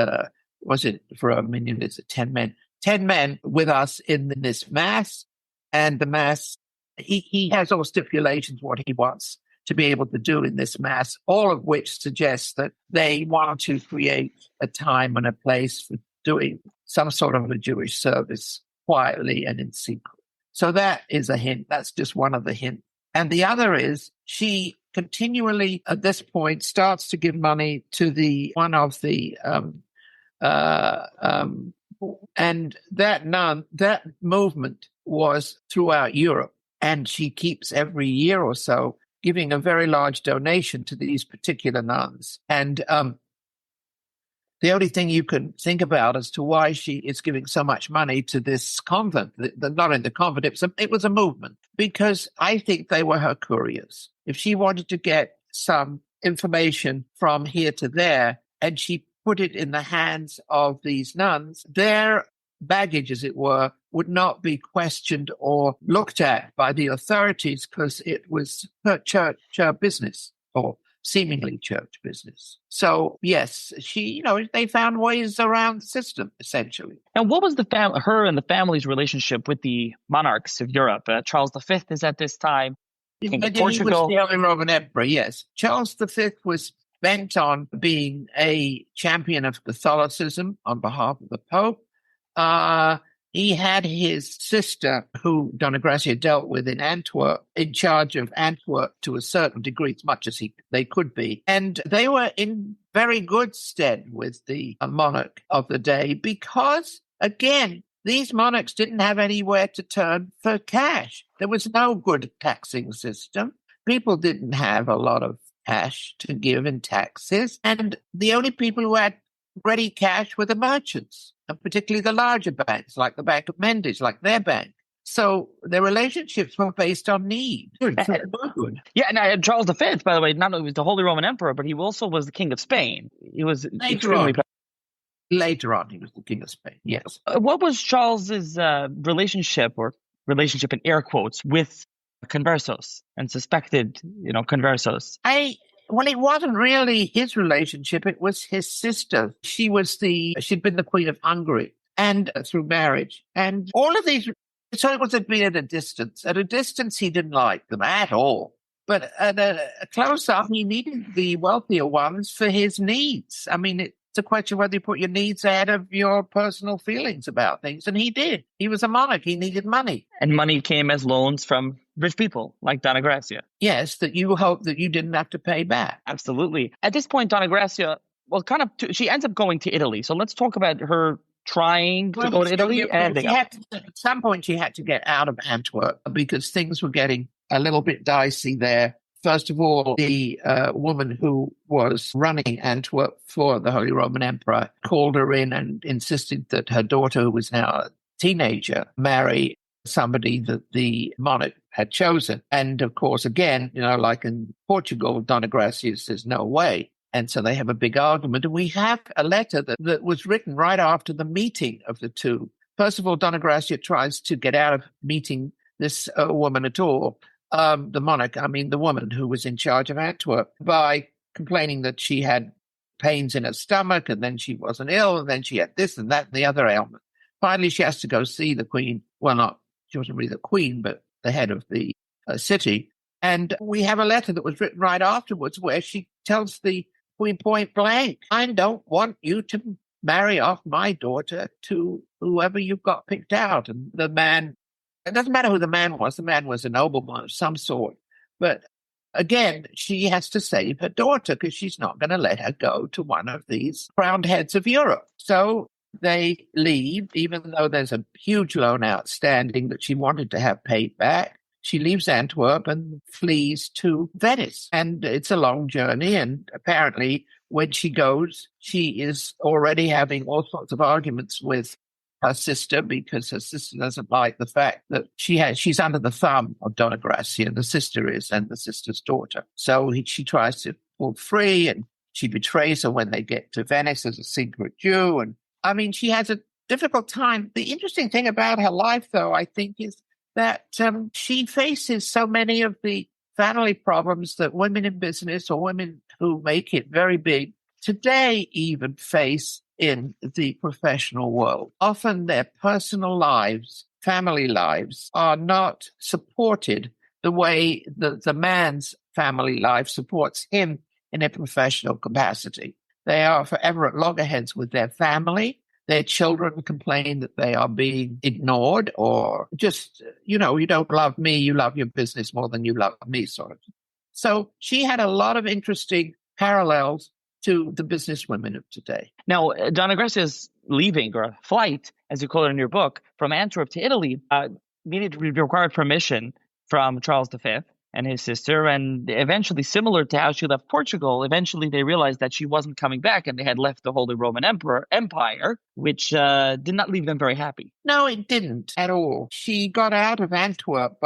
[SPEAKER 2] was it for a million? Is it 10 men? 10 men with us in this Mass. And the Mass, he has all stipulations what he wants to be able to do in this Mass, all of which suggests that they want to create a time and a place for doing some sort of a Jewish service quietly and in secret. So that is a hint. That's just one of the hints. And the other is she continually, at this point, starts to give money to one of the, and that movement was throughout Europe. And she keeps every year or so giving a very large donation to these particular nuns. And the only thing you can think about as to why she is giving so much money to this convent, not in the convent, it was a movement, because I think they were her couriers. If she wanted to get some information from here to there, and she put it in the hands of these nuns, their baggage, as it were, would not be questioned or looked at by the authorities because it was church business, or seemingly church business. So yes, they found ways around the system, essentially.
[SPEAKER 3] And what was her and the family's relationship with the monarchs of Europe? Charles V is at this time, King of Portugal.
[SPEAKER 2] He was the Holy Roman Emperor, yes. Charles V was bent on being a champion of Catholicism on behalf of the Pope. He had his sister, who Doña Gracia dealt with in Antwerp, in charge of Antwerp to a certain degree, as much as they could be. And they were in very good stead with the monarch of the day because, again, these monarchs didn't have anywhere to turn for cash. There was no good taxing system. People didn't have a lot of cash to give in taxes. And the only people who had ready cash were the merchants, and particularly the larger banks, like the Bank of Mendes, like their bank. So their relationships were based on need. Good.
[SPEAKER 3] Yeah, and Charles V, by the way, not only was the Holy Roman Emperor, but he also was the King of Spain. He was
[SPEAKER 2] Later on, he was the King of Spain, yes.
[SPEAKER 3] What was Charles's relationship in air quotes, with conversos and suspected, conversos?
[SPEAKER 2] Well, it wasn't really his relationship. It was his sister. She'd been the Queen of Hungary, and through marriage. And all of these, so it was been at a distance. At a distance, he didn't like them at all. But at a close up, he needed the wealthier ones for his needs. I mean, it's a question whether you put your needs ahead of your personal feelings about things. And he did. He was a monarch. He needed money.
[SPEAKER 3] And money came as loans from rich people like Doña Gracia.
[SPEAKER 2] Yes, that you hope that you didn't have to pay back.
[SPEAKER 3] Absolutely. At this point, Doña Gracia, she ends up going to Italy. So let's talk about her trying to go to Italy.
[SPEAKER 2] At some point, she had to get out of Antwerp because things were getting a little bit dicey there. First of all, the woman who was running Antwerp for the Holy Roman Emperor called her in and insisted that her daughter, who was now a teenager, marry somebody that the monarch had chosen. And of course, again, like in Portugal, Doña Gracia says, no way. And so they have a big argument. And we have a letter that was written right after the meeting of the two. First of all, Doña Gracia tries to get out of meeting this woman at all. The woman who was in charge of Antwerp, by complaining that she had pains in her stomach, and then she wasn't ill, and then she had this and that and the other ailment. Finally, she has to go see the Queen. Well, she wasn't really the Queen, but the head of the city. And we have a letter that was written right afterwards where she tells the Queen point blank, I don't want you to marry off my daughter to whoever you've got picked out. And the man, it doesn't matter who the man was a nobleman of some sort. But again, she has to save her daughter because she's not going to let her go to one of these crowned heads of Europe. So they leave, even though there's a huge loan outstanding that she wanted to have paid back. She leaves Antwerp and flees to Venice. And it's a long journey. And apparently when she goes, she is already having all sorts of arguments with her sister because her sister doesn't like the fact that she's under the thumb of Doña Gracia, the sister is, and the sister's daughter. So she tries to pull free, and she betrays her when they get to Venice as a secret Jew. And I mean, she has a difficult time. The interesting thing about her life, though, I think, is that she faces so many of the family problems that women in business or women who make it very big today even face in the professional world. Often their personal lives, family lives, are not supported the way the man's family life supports him in a professional capacity. They are forever at loggerheads with their family. Their children complain that they are being ignored or just, you don't love me, you love your business more than you love me, sort of. So she had a lot of interesting parallels to the businesswomen of today.
[SPEAKER 3] Now, Doña Gracia's leaving, or flight, as you call it in your book, from Antwerp to Italy, required permission from Charles V and his sister, and eventually, similar to how she left Portugal, eventually they realized that she wasn't coming back and they had left the Holy Roman Empire, which did not leave them very happy.
[SPEAKER 2] No, it didn't at all. She got out of Antwerp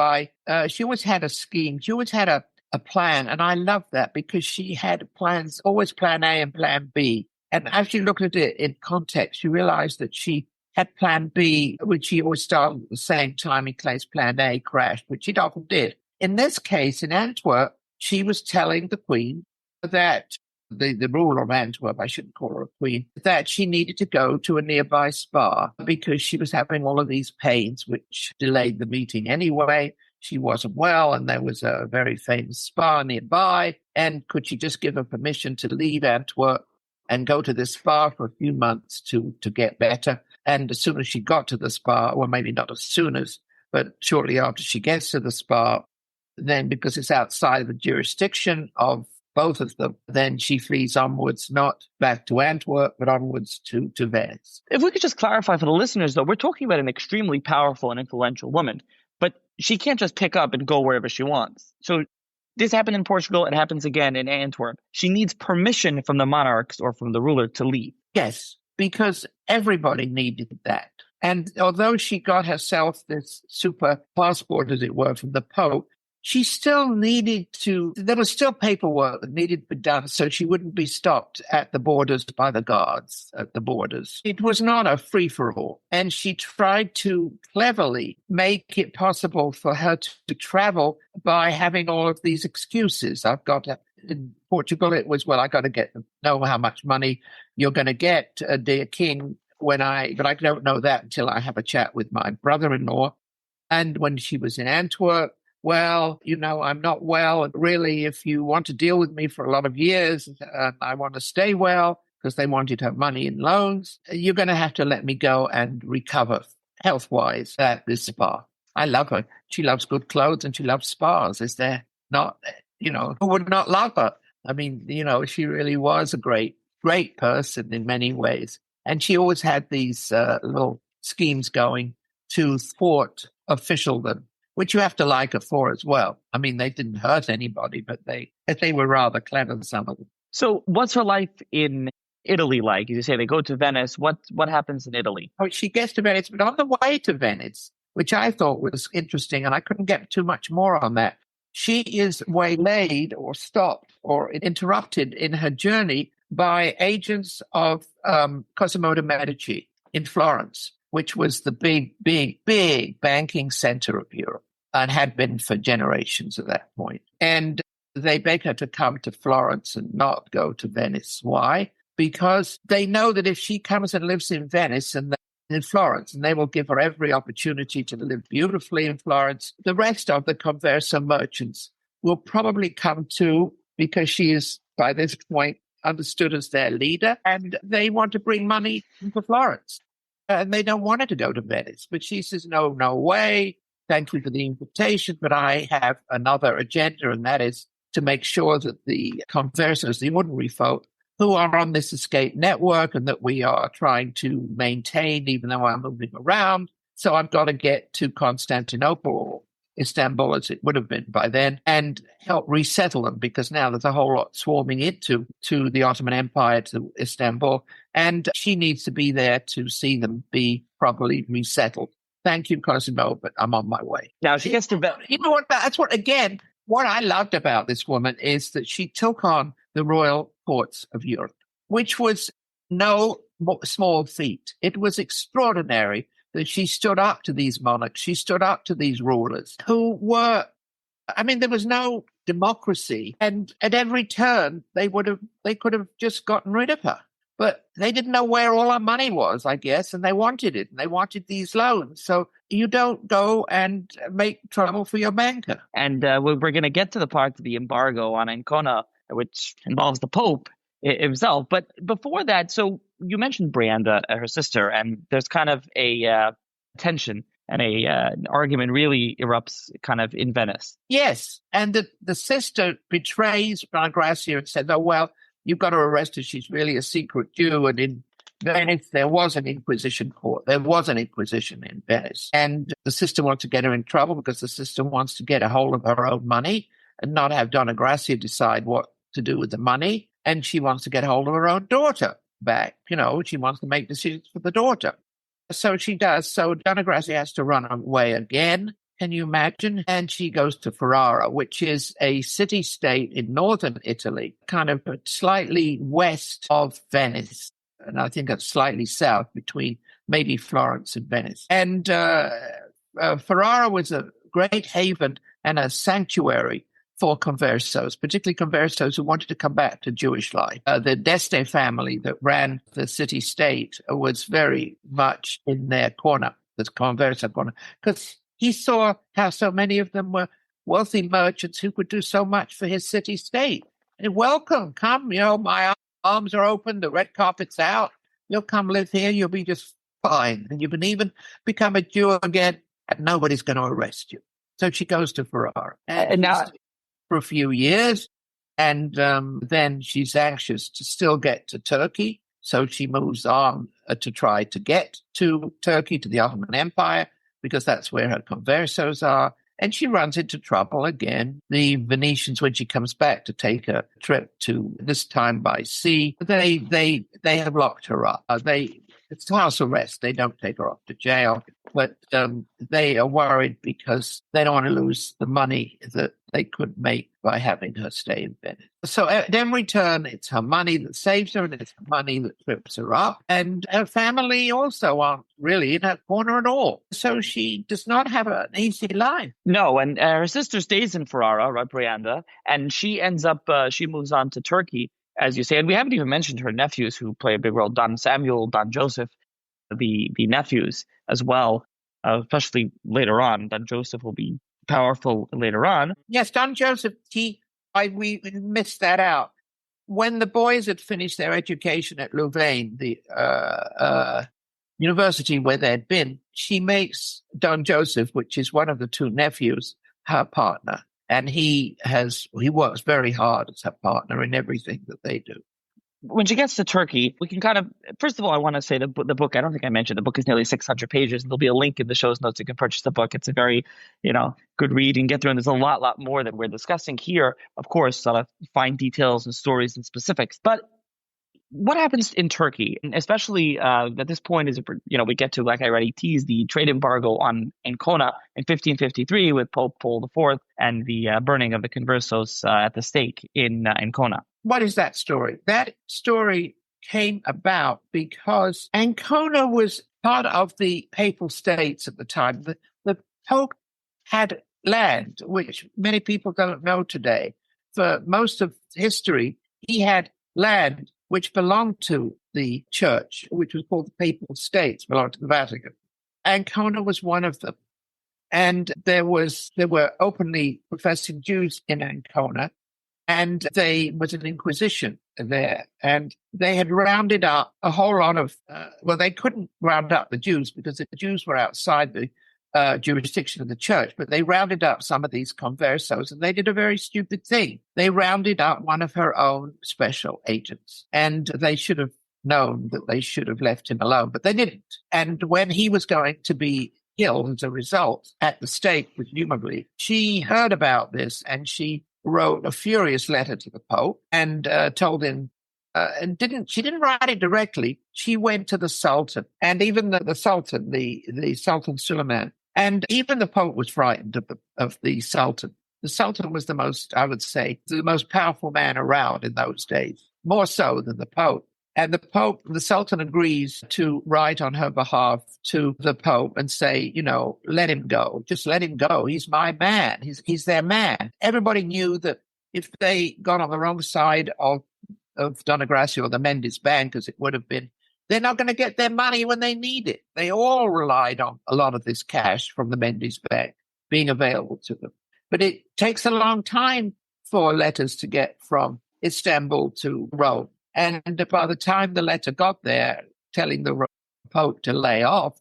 [SPEAKER 2] she always had a scheme. She always had a plan, and I love that because she had plans, always plan A and plan B. And as you look at it in context, you realize that she had plan B, which she always started at the same time in case plan A crashed, which it often did. In this case, in Antwerp, she was telling the queen that the ruler of Antwerp, I shouldn't call her a queen, that she needed to go to a nearby spa because she was having all of these pains, which delayed the meeting anyway. She wasn't well, and there was a very famous spa nearby. And could she just give her permission to leave Antwerp and go to this spa for a few months to get better? And as soon as she got to the spa, well, maybe not as soon as, but shortly after she gets to the spa, then because it's outside of the jurisdiction of both of them, then she flees onwards, not back to Antwerp, but onwards to Venice.
[SPEAKER 3] If we could just clarify for the listeners, though, we're talking about an extremely powerful and influential woman, but she can't just pick up and go wherever she wants. So this happened in Portugal. It happens again in Antwerp. She needs permission from the monarchs or from the ruler to leave.
[SPEAKER 2] Yes, because everybody needed that. And although she got herself this super passport, as it were, from the Pope, she still needed there was still paperwork that needed to be done so she wouldn't be stopped at the borders by the guards at the borders. It was not a free-for-all. And she tried to cleverly make it possible for her to travel by having all of these excuses. In Portugal, it was, I got to know how much money you're going to get, dear king, but I don't know that until I have a chat with my brother-in-law. And when she was in Antwerp, I'm not well. And really, if you want to deal with me for a lot of years, I want to stay well, because they wanted her money in loans, you're going to have to let me go and recover health-wise at this spa. I love her. She loves good clothes and she loves spas. Is there not, who would not love her? I mean, she really was a great, great person in many ways. And she always had these little schemes going to thwart officialdom, which you have to like her for as well. I mean, they didn't hurt anybody, but they were rather clever, some of them.
[SPEAKER 3] So what's her life in Italy like? You say they go to Venice. What happens in Italy?
[SPEAKER 2] Oh, she gets to Venice, but on the way to Venice, which I thought was interesting, and I couldn't get too much more on that, she is waylaid or stopped or interrupted in her journey by agents of Cosimo de' Medici in Florence, which was the big, big, big banking center of Europe and had been for generations at that point. And they beg her to come to Florence and not go to Venice. Why? Because they know that if she comes and lives in Venice and in Florence, and they will give her every opportunity to live beautifully in Florence, the rest of the converso merchants will probably come too, because she is, by this point, understood as their leader, and they want to bring money into Florence. And they don't want her to go to Venice. But she says, no way. Thank you for the invitation, but I have another agenda, and that is to make sure that the conversos, the ordinary folk, who are on this escape network and that we are trying to maintain, even though I'm moving around. So I've got to get to Constantinople, or Istanbul as it would have been by then, and help resettle them, because now there's a whole lot swarming into the Ottoman Empire, to Istanbul, and she needs to be there to see them be properly resettled. Thank you, Cosimo, but I'm on my way.
[SPEAKER 3] Now she gets to
[SPEAKER 2] You know what? What I loved about this woman is that she took on the royal courts of Europe, which was no small feat. It was extraordinary that she stood up to these monarchs. She stood up to these rulers who were, there was no democracy. And at every turn, they could have just gotten rid of her. But they didn't know where all our money was, I guess, and they wanted it. And they wanted these loans. So you don't go and make trouble for your banker.
[SPEAKER 3] And we're going to get to the part of the embargo on Ancona, which involves the Pope himself. But before that, so you mentioned Brianda, her sister, and there's kind of a tension and an argument really erupts kind of in Venice.
[SPEAKER 2] Yes, and the sister betrays Gracia and said, you've got to arrest her. She's really a secret Jew. And in Venice, there was an Inquisition court. There was an Inquisition in Venice. And the sister wants to get her in trouble because the sister wants to get a hold of her own money and not have Doña Gracia decide what to do with the money. And she wants to get hold of her own daughter back. She wants to make decisions for the daughter. So she does. So Doña Gracia has to run away again. Can you imagine? And she goes to Ferrara, which is a city-state in northern Italy, kind of slightly west of Venice. And I think it's slightly south between maybe Florence and Venice. And Ferrara was a great haven and a sanctuary for conversos, particularly conversos who wanted to come back to Jewish life. The D'Este family that ran the city-state was very much in their corner, the converso corner, because he saw how so many of them were wealthy merchants who could do so much for his city-state. And welcome, come, my arms are open, the red carpet's out. You'll come live here, you'll be just fine. And you can even become a Jew again, and nobody's going to arrest you. So she goes to Ferrara. And now, for a few years, and then she's anxious to still get to Turkey. So she moves on to try to get to Turkey, to the Ottoman Empire, because that's where her conversos are. And she runs into trouble again. The Venetians, when she comes back to take a trip to, this time by sea, they have locked her up. It's house arrest. They don't take her off to jail, but they are worried because they don't want to lose the money that they could make by having her stay in Venice. So at every turn, it's her money that saves her, and it's her money that trips her up. And her family also aren't really in her corner at all. So she does not have an easy life.
[SPEAKER 3] No, and her sister stays in Ferrara, right, Brianda, and she ends up, she moves on to Turkey, as you say. And we haven't even mentioned her nephews who play a big role, Don Samuel, Don Joseph, the nephews as well, especially later on. Don Joseph will be powerful later on.
[SPEAKER 2] Yes, Don Joseph, we missed that out. When the boys had finished their education at Louvain, the university where they'd been, she makes Don Joseph, which is one of the two nephews, her partner. And he works very hard as her partner in everything that they do.
[SPEAKER 3] When she gets to Turkey, we can kind of, first of all, I want to say the book, I don't think I mentioned, the book is nearly 600 pages. There'll be a link in the show's notes. You can purchase the book. It's a very, good read and get through. And there's a lot more that we're discussing here. Of course, a lot of fine details and stories and specifics. But what happens in Turkey, and especially at this point, is we get to, like I already teased, the trade embargo on Ancona in 1553 with Pope Paul IV and the burning of the conversos at the stake in Ancona.
[SPEAKER 2] What is that story? That story came about because Ancona was part of the Papal States at the time. The Pope had land, which many people don't know today. For most of history, he had land which belonged to the church, which was called the Papal States, belonged to the Vatican. Ancona was one of them. And there were openly professing Jews in Ancona, and there was an inquisition there. And they had rounded up a whole lot of, they couldn't round up the Jews because the Jews were outside the jurisdiction of the church, but they rounded up some of these conversos, and they did a very stupid thing. They rounded up one of her own special agents, and they should have known that they should have left him alone, but they didn't. And when he was going to be killed as a result at the stake, presumably, she heard about this, and she wrote a furious letter to the Pope and told him, she didn't write it directly. She went to the Sultan, and even the Sultan, the Sultan Suleiman, and even the Pope was frightened of the Sultan. The Sultan was the most powerful man around in those days, more so than the Pope. And the Sultan agrees to write on her behalf to the Pope and say, let him go. Just let him go. He's my man. He's their man. Everybody knew that if they got on the wrong side of Doña Gracia or the Mendes Bank, as it would have been, they're not going to get their money when they need it. They all relied on a lot of this cash from the Mendes Bank being available to them. But it takes a long time for letters to get from Istanbul to Rome. And by the time the letter got there, telling the Pope to lay off,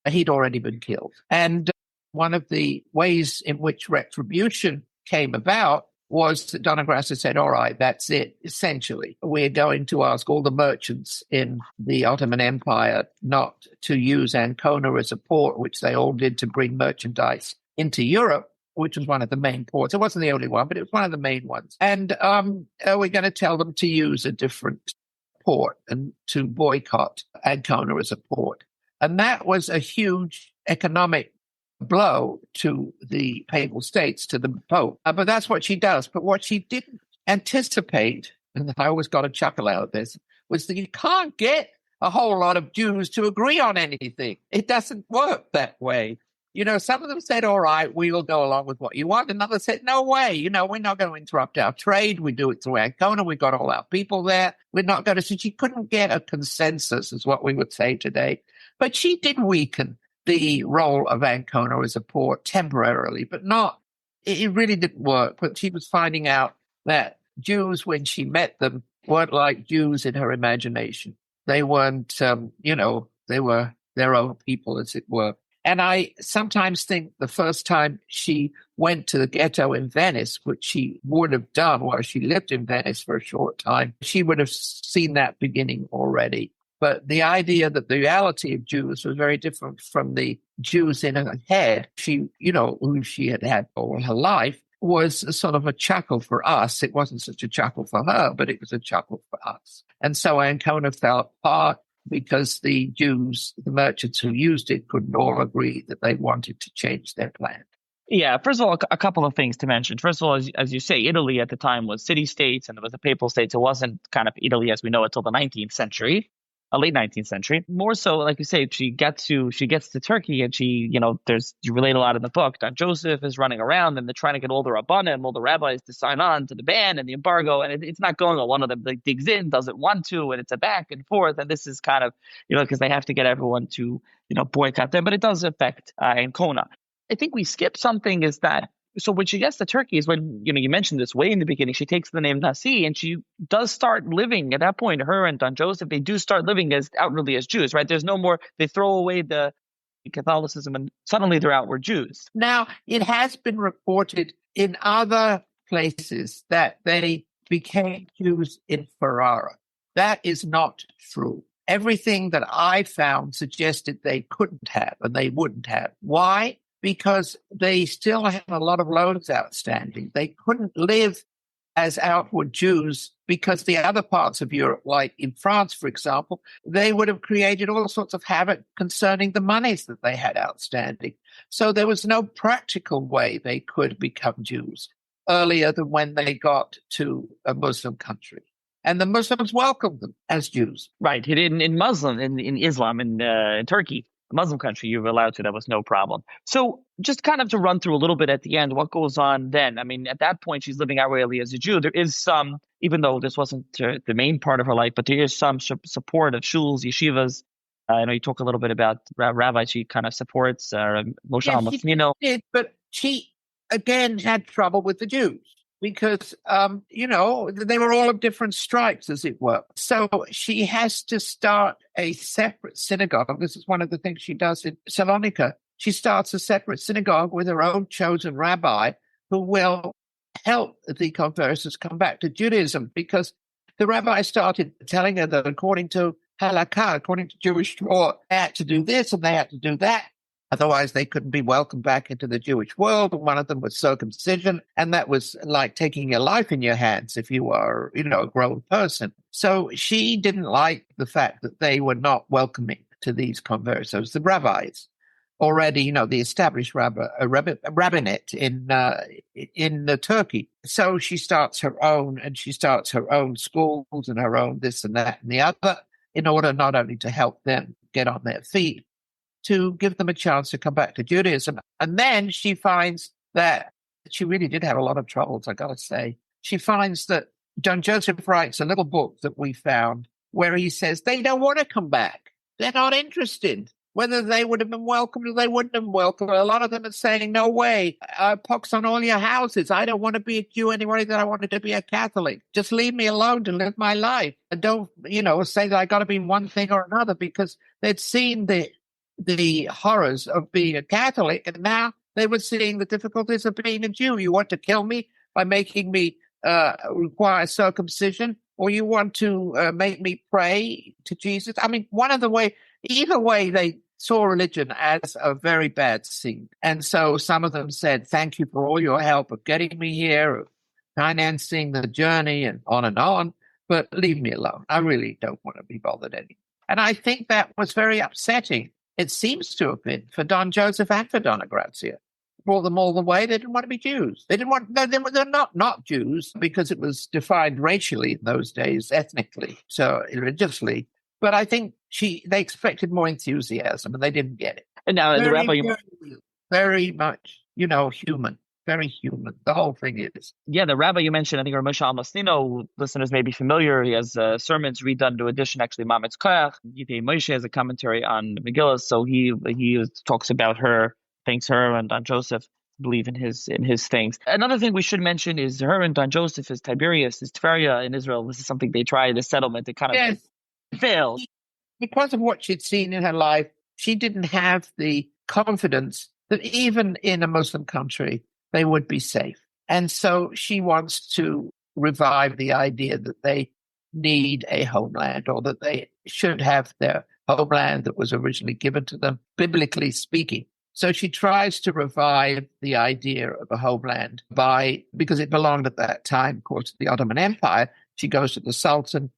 [SPEAKER 2] he'd already been killed. And one of the ways in which retribution came about was that Doña Gracia said, all right, that's it. Essentially, we're going to ask all the merchants in the Ottoman Empire not to use Ancona as a port, which they all did to bring merchandise into Europe, which was one of the main ports. It wasn't the only one, but it was one of the main ones. And we're going to tell them to use a different port and to boycott Ancona as a port. And that was a huge economic blow to the Papal States, to the Pope. But that's what she does. But what she didn't anticipate, and I always got a chuckle out of this, was that you can't get a whole lot of Jews to agree on anything. It doesn't work that way. Some of them said, all right, we will go along with what you want. And others said, no way, we're not going to interrupt our trade. We do it through Ancona. We've got all our people there. We're not going to. So she couldn't get a consensus, is what we would say today. But she did weaken the role of Ancona as a port temporarily, but not, it really didn't work. But she was finding out that Jews, when she met them, weren't like Jews in her imagination. They weren't, they were their own people, as it were. And I sometimes think the first time she went to the ghetto in Venice, which she would have done while she lived in Venice for a short time, she would have seen that beginning already. But the idea that the reality of Jews was very different from the Jews in her head, she, who she had had all her life, was a sort of a chuckle for us. It wasn't such a chuckle for her, but it was a chuckle for us. And so Ancona fell apart, because the Jews, the merchants who used it, couldn't all agree that they wanted to change their plan.
[SPEAKER 3] Yeah, first of all, a couple of things to mention. First of all, as you say, Italy at the time was city-states and it was a papal state. So it wasn't kind of Italy as we know it till the 19th century, late 19th century. More so, like you say, she gets to Turkey and you relate a lot in the book. Don Joseph is running around and they're trying to get all the Rabbanim and all the rabbis to sign on to the ban and the embargo. And it's not going on. One of them digs in, doesn't want to, and it's a back and forth. And this is kind of, because they have to get everyone to, boycott them. But it does affect Ancona. I think we skip something is that, so when she gets to Turkey is when, you mentioned this way in the beginning, she takes the name Nasi and she does start living at that point. Her and Don Joseph, they do start living as outwardly as Jews, right? There's no more, they throw away the Catholicism and suddenly they're outward Jews.
[SPEAKER 2] Now, it has been reported in other places that they became Jews in Ferrara. That is not true. Everything that I found suggested they couldn't have and they wouldn't have. Why? Because they still had a lot of loans outstanding. They couldn't live as outward Jews because the other parts of Europe, like in France, for example, they would have created all sorts of havoc concerning the monies that they had outstanding. So there was no practical way they could become Jews earlier than when they got to a Muslim country. And the Muslims welcomed them as Jews.
[SPEAKER 3] Right. In Islam, in Turkey, Muslim country, you were allowed to. That was no problem. So just kind of to run through a little bit at the end, what goes on then? I mean, at that point, she's living outwardly as a Jew. There is some, even though this wasn't the main part of her life, but there is some support of shuls, yeshivas. I know you talk a little bit about rabbis she kind of supports, Moshe al-Masnino.
[SPEAKER 2] She did, but she, again, had trouble with the Jews. Because, they were all of different stripes, as it were. So she has to start a separate synagogue. This is one of the things she does in Salonika. She starts a separate synagogue with her own chosen rabbi who will help the conversos come back to Judaism, because the rabbi started telling her that according to halakha, according to Jewish law, they had to do this and they had to do that. Otherwise, they couldn't be welcomed back into the Jewish world. And one of them was circumcision. And that was like taking your life in your hands if you are, a grown person. So she didn't like the fact that they were not welcoming to these conversos, the rabbis. Already, the established rabbinate in Turkey. So she starts her own, and she starts her own schools and her own this and that and the other, in order not only to help them get on their feet, to give them a chance to come back to Judaism. And then she finds that she really did have a lot of troubles, I got to say. She finds that Don Joseph writes a little book that we found where he says they don't want to come back. They're not interested. Whether they would have been welcomed or they wouldn't have been welcomed. A lot of them are saying, no way, pox on all your houses. I don't want to be a Jew anymore that I wanted to be a Catholic. Just leave me alone to live my life. And don't, say that I got to be one thing or another, because they'd seen the horrors of being a Catholic, and now they were seeing the difficulties of being a Jew. You want to kill me by making me require circumcision, or you want to make me pray to Jesus? I mean, either way, they saw religion as a very bad thing. And so some of them said, thank you for all your help of getting me here, of financing the journey, and on, but leave me alone. I really don't want to be bothered anymore. And I think that was very upsetting it seems to have been for Don Joseph and for Donna Gracia. Brought them all the way. They didn't want to be Jews. They're not Jews because it was defined racially in those days, ethnically, so religiously. But I think they expected more enthusiasm and they didn't get it.
[SPEAKER 3] And now the rabbi,
[SPEAKER 2] very much, human, very human. The whole thing is.
[SPEAKER 3] Yeah, the rabbi you mentioned, I think, Moshe Almastino, listeners may be familiar. He has sermons redone to edition, actually, Mametz Koach. Yitei Moshe has a commentary on Megillah, so he talks about her. Thanks her and Don Joseph believe in his things. Another thing we should mention is her and Don Joseph is Tiberius, is Tveria in Israel. This is something they tried, the settlement. It kind of failed.
[SPEAKER 2] Because of what she'd seen in her life, she didn't have the confidence that even in a Muslim country, they would be safe. And so she wants to revive the idea that they need a homeland or that they should have their homeland that was originally given to them, biblically speaking. So she tries to revive the idea of a homeland because it belonged at that time, of course, to the Ottoman Empire. She goes to the Sultan,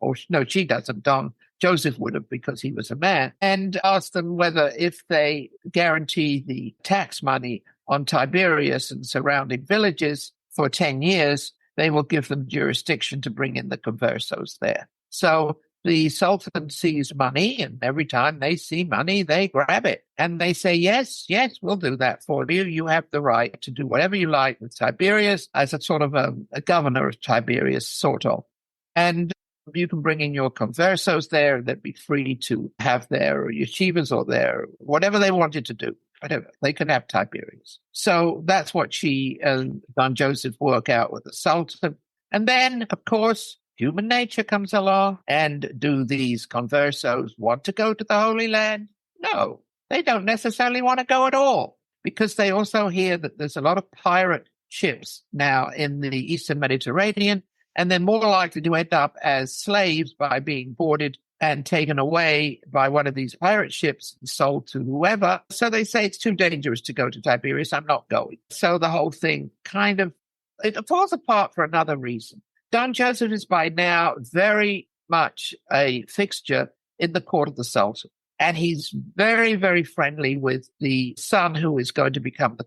[SPEAKER 2] she doesn't. Don Joseph would have because he was a man, and asks them whether if they guarantee the tax money on Tiberias and surrounding villages for 10 years, they will give them jurisdiction to bring in the conversos there. So the Sultan sees money, and every time they see money, they grab it. And they say, yes, we'll do that for you. You have the right to do whatever you like with Tiberias as a sort of a governor of Tiberias, sort of. And you can bring in your conversos there. They'd be free to have their yeshivas or their whatever they wanted to do. Whatever. They could have Tiberias. So that's what she and Don Joseph work out with the Sultan. And then, of course, human nature comes along. And do these conversos want to go to the Holy Land? No, they don't necessarily want to go at all, because they also hear that there's a lot of pirate ships now in the Eastern Mediterranean, and they're more likely to end up as slaves by being boarded and taken away by one of these pirate ships and sold to whoever. So they say it's too dangerous to go to Tiberias. I'm not going. So the whole thing it falls apart for another reason. Don Joseph is by now very much a fixture in the court of the Sultan. And he's very, very friendly with the son who is going to become the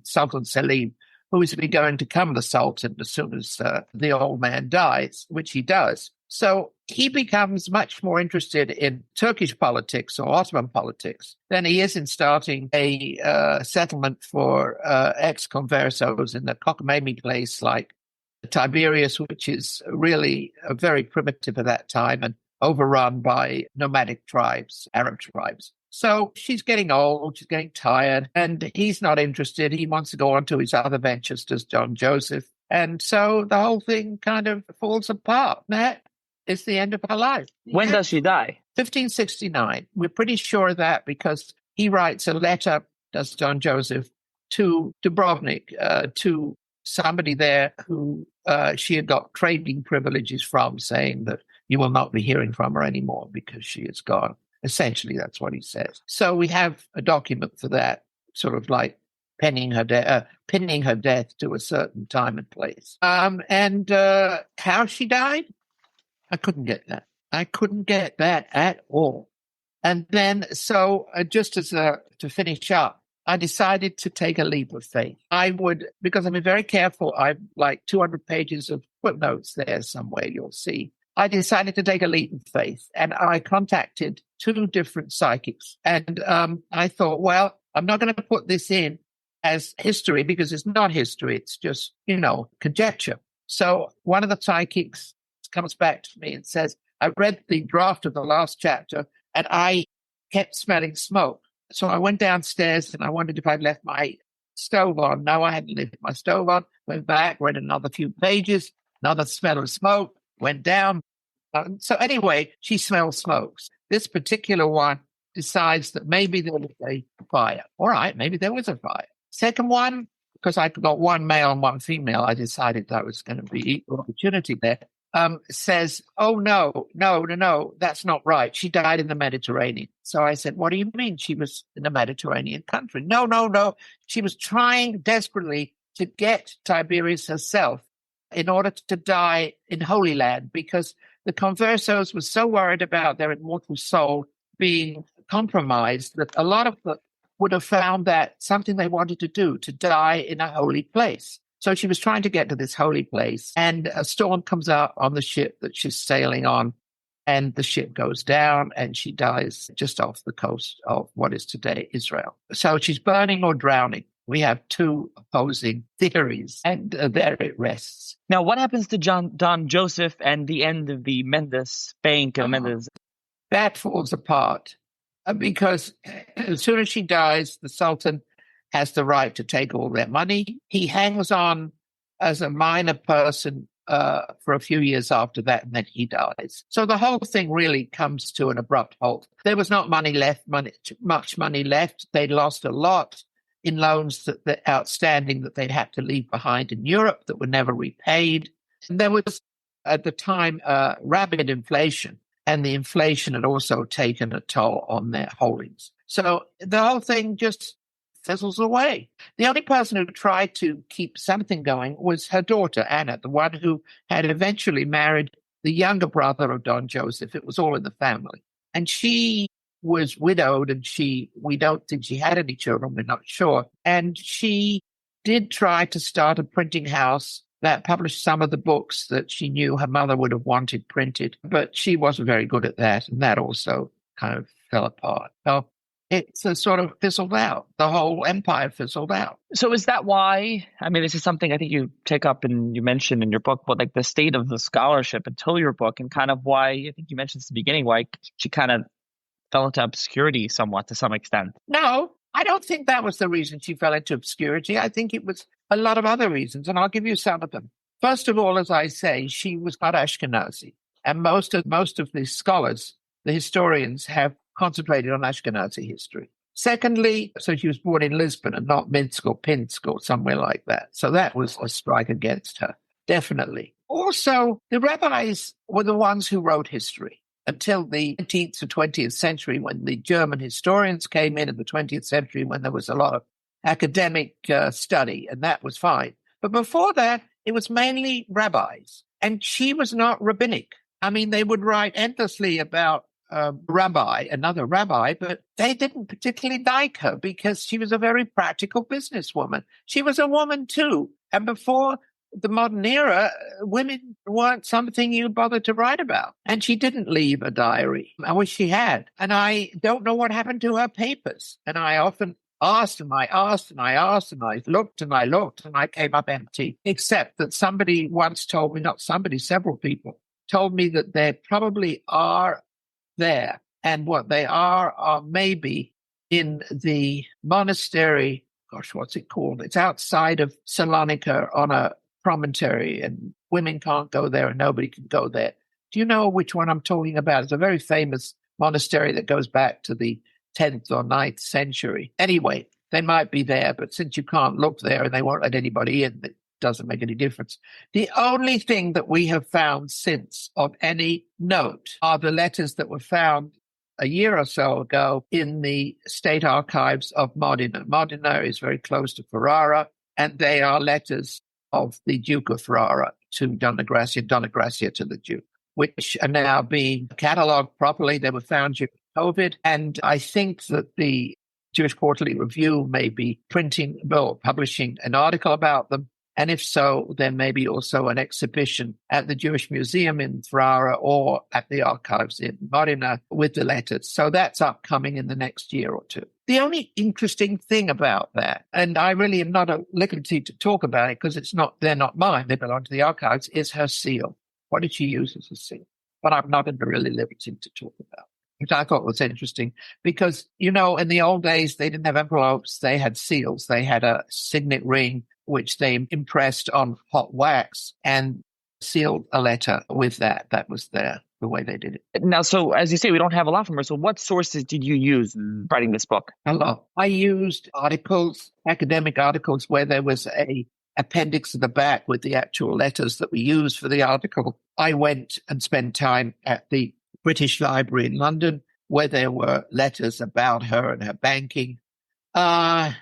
[SPEAKER 2] Sultan Selim, who is going to become the Sultan as soon as the old man dies, which he does. So he becomes much more interested in Turkish politics or Ottoman politics than he is in starting a settlement for ex-conversos in the cockamamie place like Tiberias, which is really very primitive at that time and overrun by nomadic tribes, Arab tribes. So she's getting old, she's getting tired, and he's not interested. He wants to go on to his other ventures, does Don Joseph. And so the whole thing kind of falls apart. That is the end of her life.
[SPEAKER 3] When does she die?
[SPEAKER 2] 1569. We're pretty sure of that because he writes a letter, does Don Joseph, to Dubrovnik, to somebody there who she had got trading privileges from, saying that you will not be hearing from her anymore because she is gone. Essentially, that's what he says. So we have a document for that, sort of like pinning her death to a certain time and place. And how she died, I couldn't get that. I couldn't get that at all. And then, so just as to finish up, I decided to take a leap of faith. Because I'm very careful, I've like 200 pages of footnotes there somewhere, you'll see. I decided to take a leap of faith, and I contacted 2 different psychics. And I thought, well, I'm not going to put this in as history because it's not history. It's just, conjecture. So one of the psychics comes back to me and says, I read the draft of the last chapter and I kept smelling smoke. So I went downstairs and I wondered if I'd left my stove on. No, I hadn't left my stove on. Went back, read another few pages, another smell of smoke, went down. So anyway, she smells smokes. This particular one decides that maybe there was a fire. All right, maybe there was a fire. Second one, because I got one male and one female, I decided that was going to be equal opportunity there. Says, oh, no, that's not right. She died in the Mediterranean. So I said, what do you mean she was in a Mediterranean country? No. She was trying desperately to get Tiberias herself in order to die in Holy Land because the conversos were so worried about their immortal soul being compromised that a lot of them would have found that something they wanted to do, to die in a holy place. So she was trying to get to this holy place, and a storm comes out on the ship that she's sailing on, and the ship goes down, and she dies just off the coast of what is today Israel. So she's burning or drowning. We have two opposing theories, and there it rests.
[SPEAKER 3] Now, what happens to Don Joseph and the end of the Mendes bank of Mendes?
[SPEAKER 2] That falls apart because as soon as she dies, the Sultan has the right to take all their money. He hangs on as a minor person for a few years after that, and then he dies. So the whole thing really comes to an abrupt halt. There was not much money left. They'd lost a lot in loans that outstanding that they'd have to leave behind in Europe that were never repaid. And there was, at the time, rapid inflation, and the inflation had also taken a toll on their holdings. So the whole thing just fizzles away. The only person who tried to keep something going was her daughter, Anna, the one who had eventually married the younger brother of Don Joseph. It was all in the family. And she was widowed, and we don't think she had any children. We're not sure. And she did try to start a printing house that published some of the books that she knew her mother would have wanted printed, but she wasn't very good at that, and that also kind of fell apart. So it's sort of fizzled out. The whole empire fizzled out.
[SPEAKER 3] So is that why, I mean, this is something I think you take up and you mentioned in your book, but like the state of the scholarship until your book, and kind of why, I think you mentioned at the beginning, why she kind of fell into obscurity somewhat to some extent.
[SPEAKER 2] No, I don't think that was the reason she fell into obscurity. I think it was a lot of other reasons, and I'll give you some of them. First of all, as I say, she was not Ashkenazi, and most of the scholars, the historians, have concentrated on Ashkenazi history. Secondly, so she was born in Lisbon and not Minsk or Pinsk or somewhere like that. So that was a strike against her, definitely. Also, the rabbis were the ones who wrote history until the 19th to 20th century, when the German historians came in the 20th century, when there was a lot of academic study, and that was fine. But before that, it was mainly rabbis, and she was not rabbinic. I mean, they would write endlessly about another rabbi, but they didn't particularly like her because she was a very practical businesswoman. She was a woman too. And before the modern era, women weren't something you'd bother to write about. And she didn't leave a diary. I wish she had. And I don't know what happened to her papers. And I often asked and I asked and I asked and I looked and I came up empty, except that somebody once told me, not somebody, several people told me that there probably are there. And what they are maybe in the monastery, what's it called? It's outside of Salonika on a promontory, and women can't go there and nobody can go there. Do you know which one I'm talking about? It's a very famous monastery that goes back to the 10th or 9th century. Anyway, they might be there, but since you can't look there and they won't let anybody in, it doesn't make any difference. The only thing that we have found since of any note are the letters that were found a year or so ago in the state archives of Modena. Modena is very close to Ferrara, and they are letters of the Duke of Ferrara to Doña Gracia to the Duke, which are now being catalogued properly. They were found during COVID, and I think that the Jewish Quarterly Review may be publishing an article about them. And if so, there may be also an exhibition at the Jewish Museum in Ferrara or at the archives in Modena with the letters. So that's upcoming in the next year or two. The only interesting thing about that, and I really am not at liberty to talk about it because they're not mine, they belong to the archives, is her seal. What did she use as a seal? But I'm not at really liberty to talk about, which I thought was interesting because, in the old days, they didn't have envelopes, they had seals. They had a signet ring, which they impressed on hot wax and sealed a letter with that. That was the way they did it.
[SPEAKER 3] Now, so as you say, we don't have a lot from her. So what sources did you use in writing this book?
[SPEAKER 2] A lot. I used articles, academic articles, where there was a appendix at the back with the actual letters that we used for the article. I went and spent time at the British Library in London, where there were letters about her and her banking. There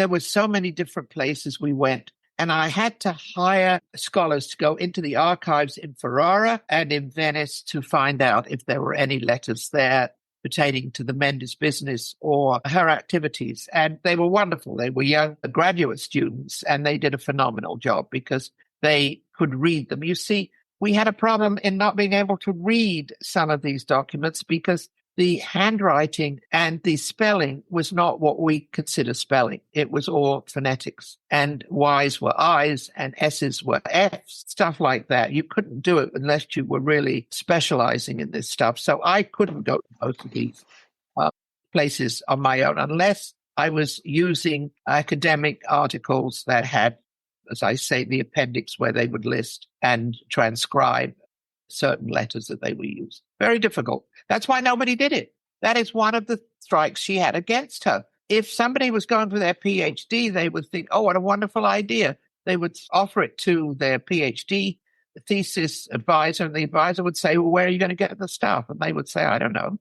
[SPEAKER 2] were so many different places we went, and I had to hire scholars to go into the archives in Ferrara and in Venice to find out if there were any letters there pertaining to the Mendes business or her activities. And they were wonderful. They were young graduate students, and they did a phenomenal job because they could read them. You see, we had a problem in not being able to read some of these documents because the handwriting and the spelling was not what we consider spelling. It was all phonetics, and Y's were I's and S's were F's, stuff like that. You couldn't do it unless you were really specializing in this stuff. So I couldn't go to most of these places on my own unless I was using academic articles that had, as I say, the appendix where they would list and transcribe certain letters that they were using. Very difficult. That's why nobody did it. That is one of the strikes she had against her. If somebody was going for their PhD, they would think, oh, what a wonderful idea. They would offer it to their PhD thesis advisor, and the advisor would say, well, where are you going to get the stuff? And they would say, I don't know.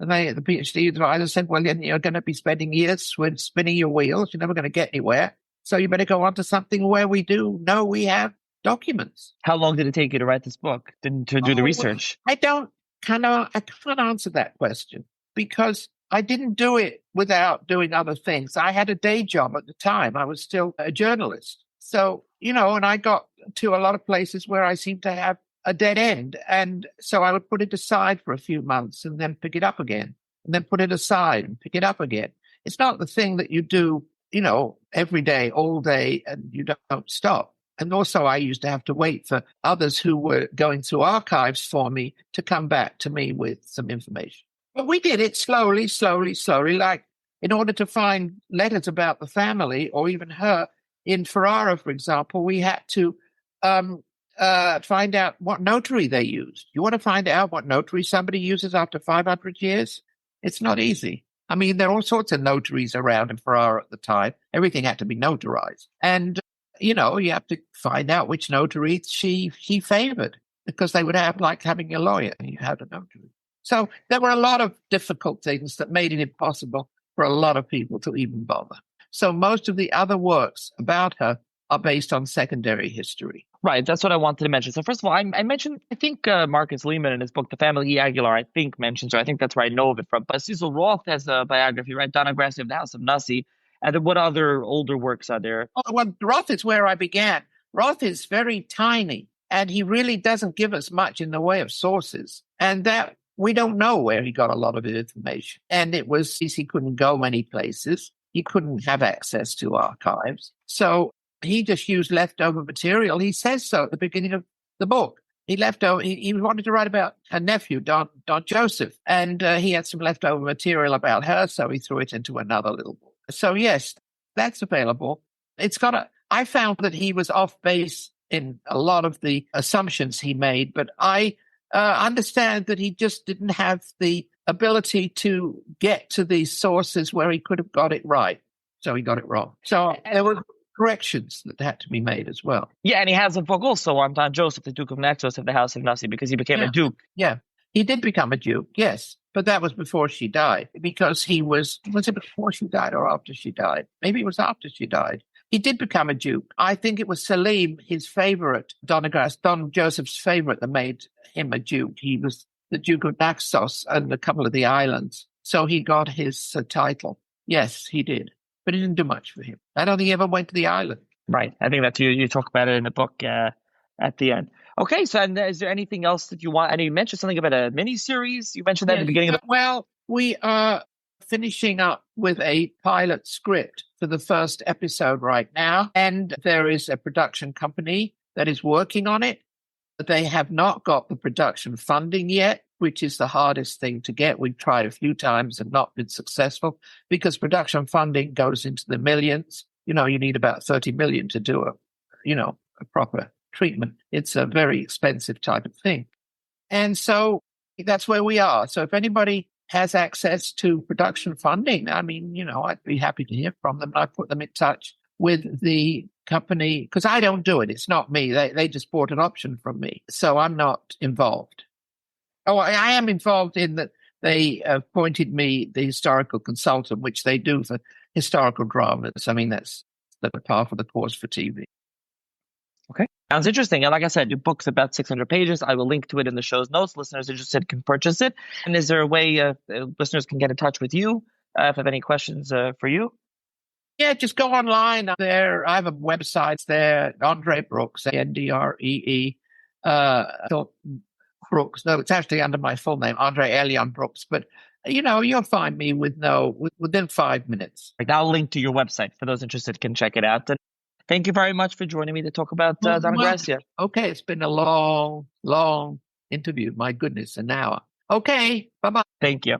[SPEAKER 2] And the PhD advisor said, well, then you're going to be spending years spinning your wheels. You're never going to get anywhere. So you better go on to something where we do know we have documents.
[SPEAKER 3] How long did it take you to write this book, to do the research?
[SPEAKER 2] I can't answer that question because I didn't do it without doing other things. I had a day job at the time. I was still a journalist. So, and I got to a lot of places where I seemed to have a dead end. And so I would put it aside for a few months and then pick it up again, and then put it aside and pick it up again. It's not the thing that you do, every day, all day, and you don't stop. And also I used to have to wait for others who were going through archives for me to come back to me with some information. But we did it slowly. Like in order to find letters about the family or even her in Ferrara, for example, we had to find out what notary they used. You want to find out what notary somebody uses after 500 years? It's not easy. I mean, there are all sorts of notaries around in Ferrara at the time. Everything had to be notarized. And you have to find out which notary she favored, because they would have like having a lawyer and you had a notary. So there were a lot of difficult things that made it impossible for a lot of people to even bother. So most of the other works about her are based on secondary history.
[SPEAKER 3] Right, that's what I wanted to mention. So first of all, I mentioned, I think Marcus Lehman in his book, The Family Aguilar, I think mentions her. I think that's where I know of it from. But Cecil Roth has a biography, right? Donna Gracia of the House of Nasi. And then what other older works are there?
[SPEAKER 2] Well, Roth is where I began. Roth is very tiny, and he really doesn't give us much in the way of sources. And that we don't know where he got a lot of his information. And it was, he couldn't go many places. He couldn't have access to archives. So he just used leftover material. He says so at the beginning of the book. He wanted to write about her nephew, Don Joseph, and he had some leftover material about her, so he threw it into another little book. So yes, that's available. I found that he was off base in a lot of the assumptions he made, but I understand that he just didn't have the ability to get to these sources where he could have got it right. So he got it wrong. So there were corrections that had to be made as well.
[SPEAKER 3] Yeah, and he has a book also on Don Joseph, the Duke of Naxos of the House of Nasi, because he became a duke.
[SPEAKER 2] Yeah, he did become a duke, yes. But that was before she died, because was it before she died or after she died? Maybe it was after she died. He did become a duke. I think it was Selim, his favorite, Don Joseph's favorite, that made him a duke. He was the Duke of Naxos and a couple of the islands. So he got his title. Yes, he did. But it didn't do much for him. I don't think he ever went to the island.
[SPEAKER 3] Right. I think that you talk about it in the book at the end. Okay, so is there anything else that you want? And you mentioned something about a mini-series. You mentioned that at the beginning of the...
[SPEAKER 2] Well, we are finishing up with a pilot script for the first episode right now. And there is a production company that is working on it. They have not got the production funding yet, which is the hardest thing to get. We've tried a few times and not been successful, because production funding goes into the millions. You need about 30 million to do a proper treatment. It's a very expensive type of thing. And so that's where we are. So if anybody has access to production funding, I mean, I'd be happy to hear from them. I put them in touch with the company, because I don't do it. It's not me. They just bought an option from me. So I'm not involved. Oh, I am involved in that they appointed me the historical consultant, which they do for historical dramas. I mean, that's the part of the course for TV.
[SPEAKER 3] Okay. Sounds interesting. And like I said, your book's about 600 pages. I will link to it in the show's notes. Listeners interested can purchase it. And is there a way listeners can get in touch with you if they have any questions for you?
[SPEAKER 2] Yeah, just go online there. I have a website there, Andrée Brooks, Andree. Brooks. No, it's actually under my full name, Andrée Aelion Brooks. But, you'll find me within 5 minutes.
[SPEAKER 3] Right, I'll link to your website for those interested can check it out. And thank you very much for joining me to talk about Doña Gracia.
[SPEAKER 2] Okay, it's been a long, long interview. My goodness, an hour. Okay, bye-bye.
[SPEAKER 3] Thank you.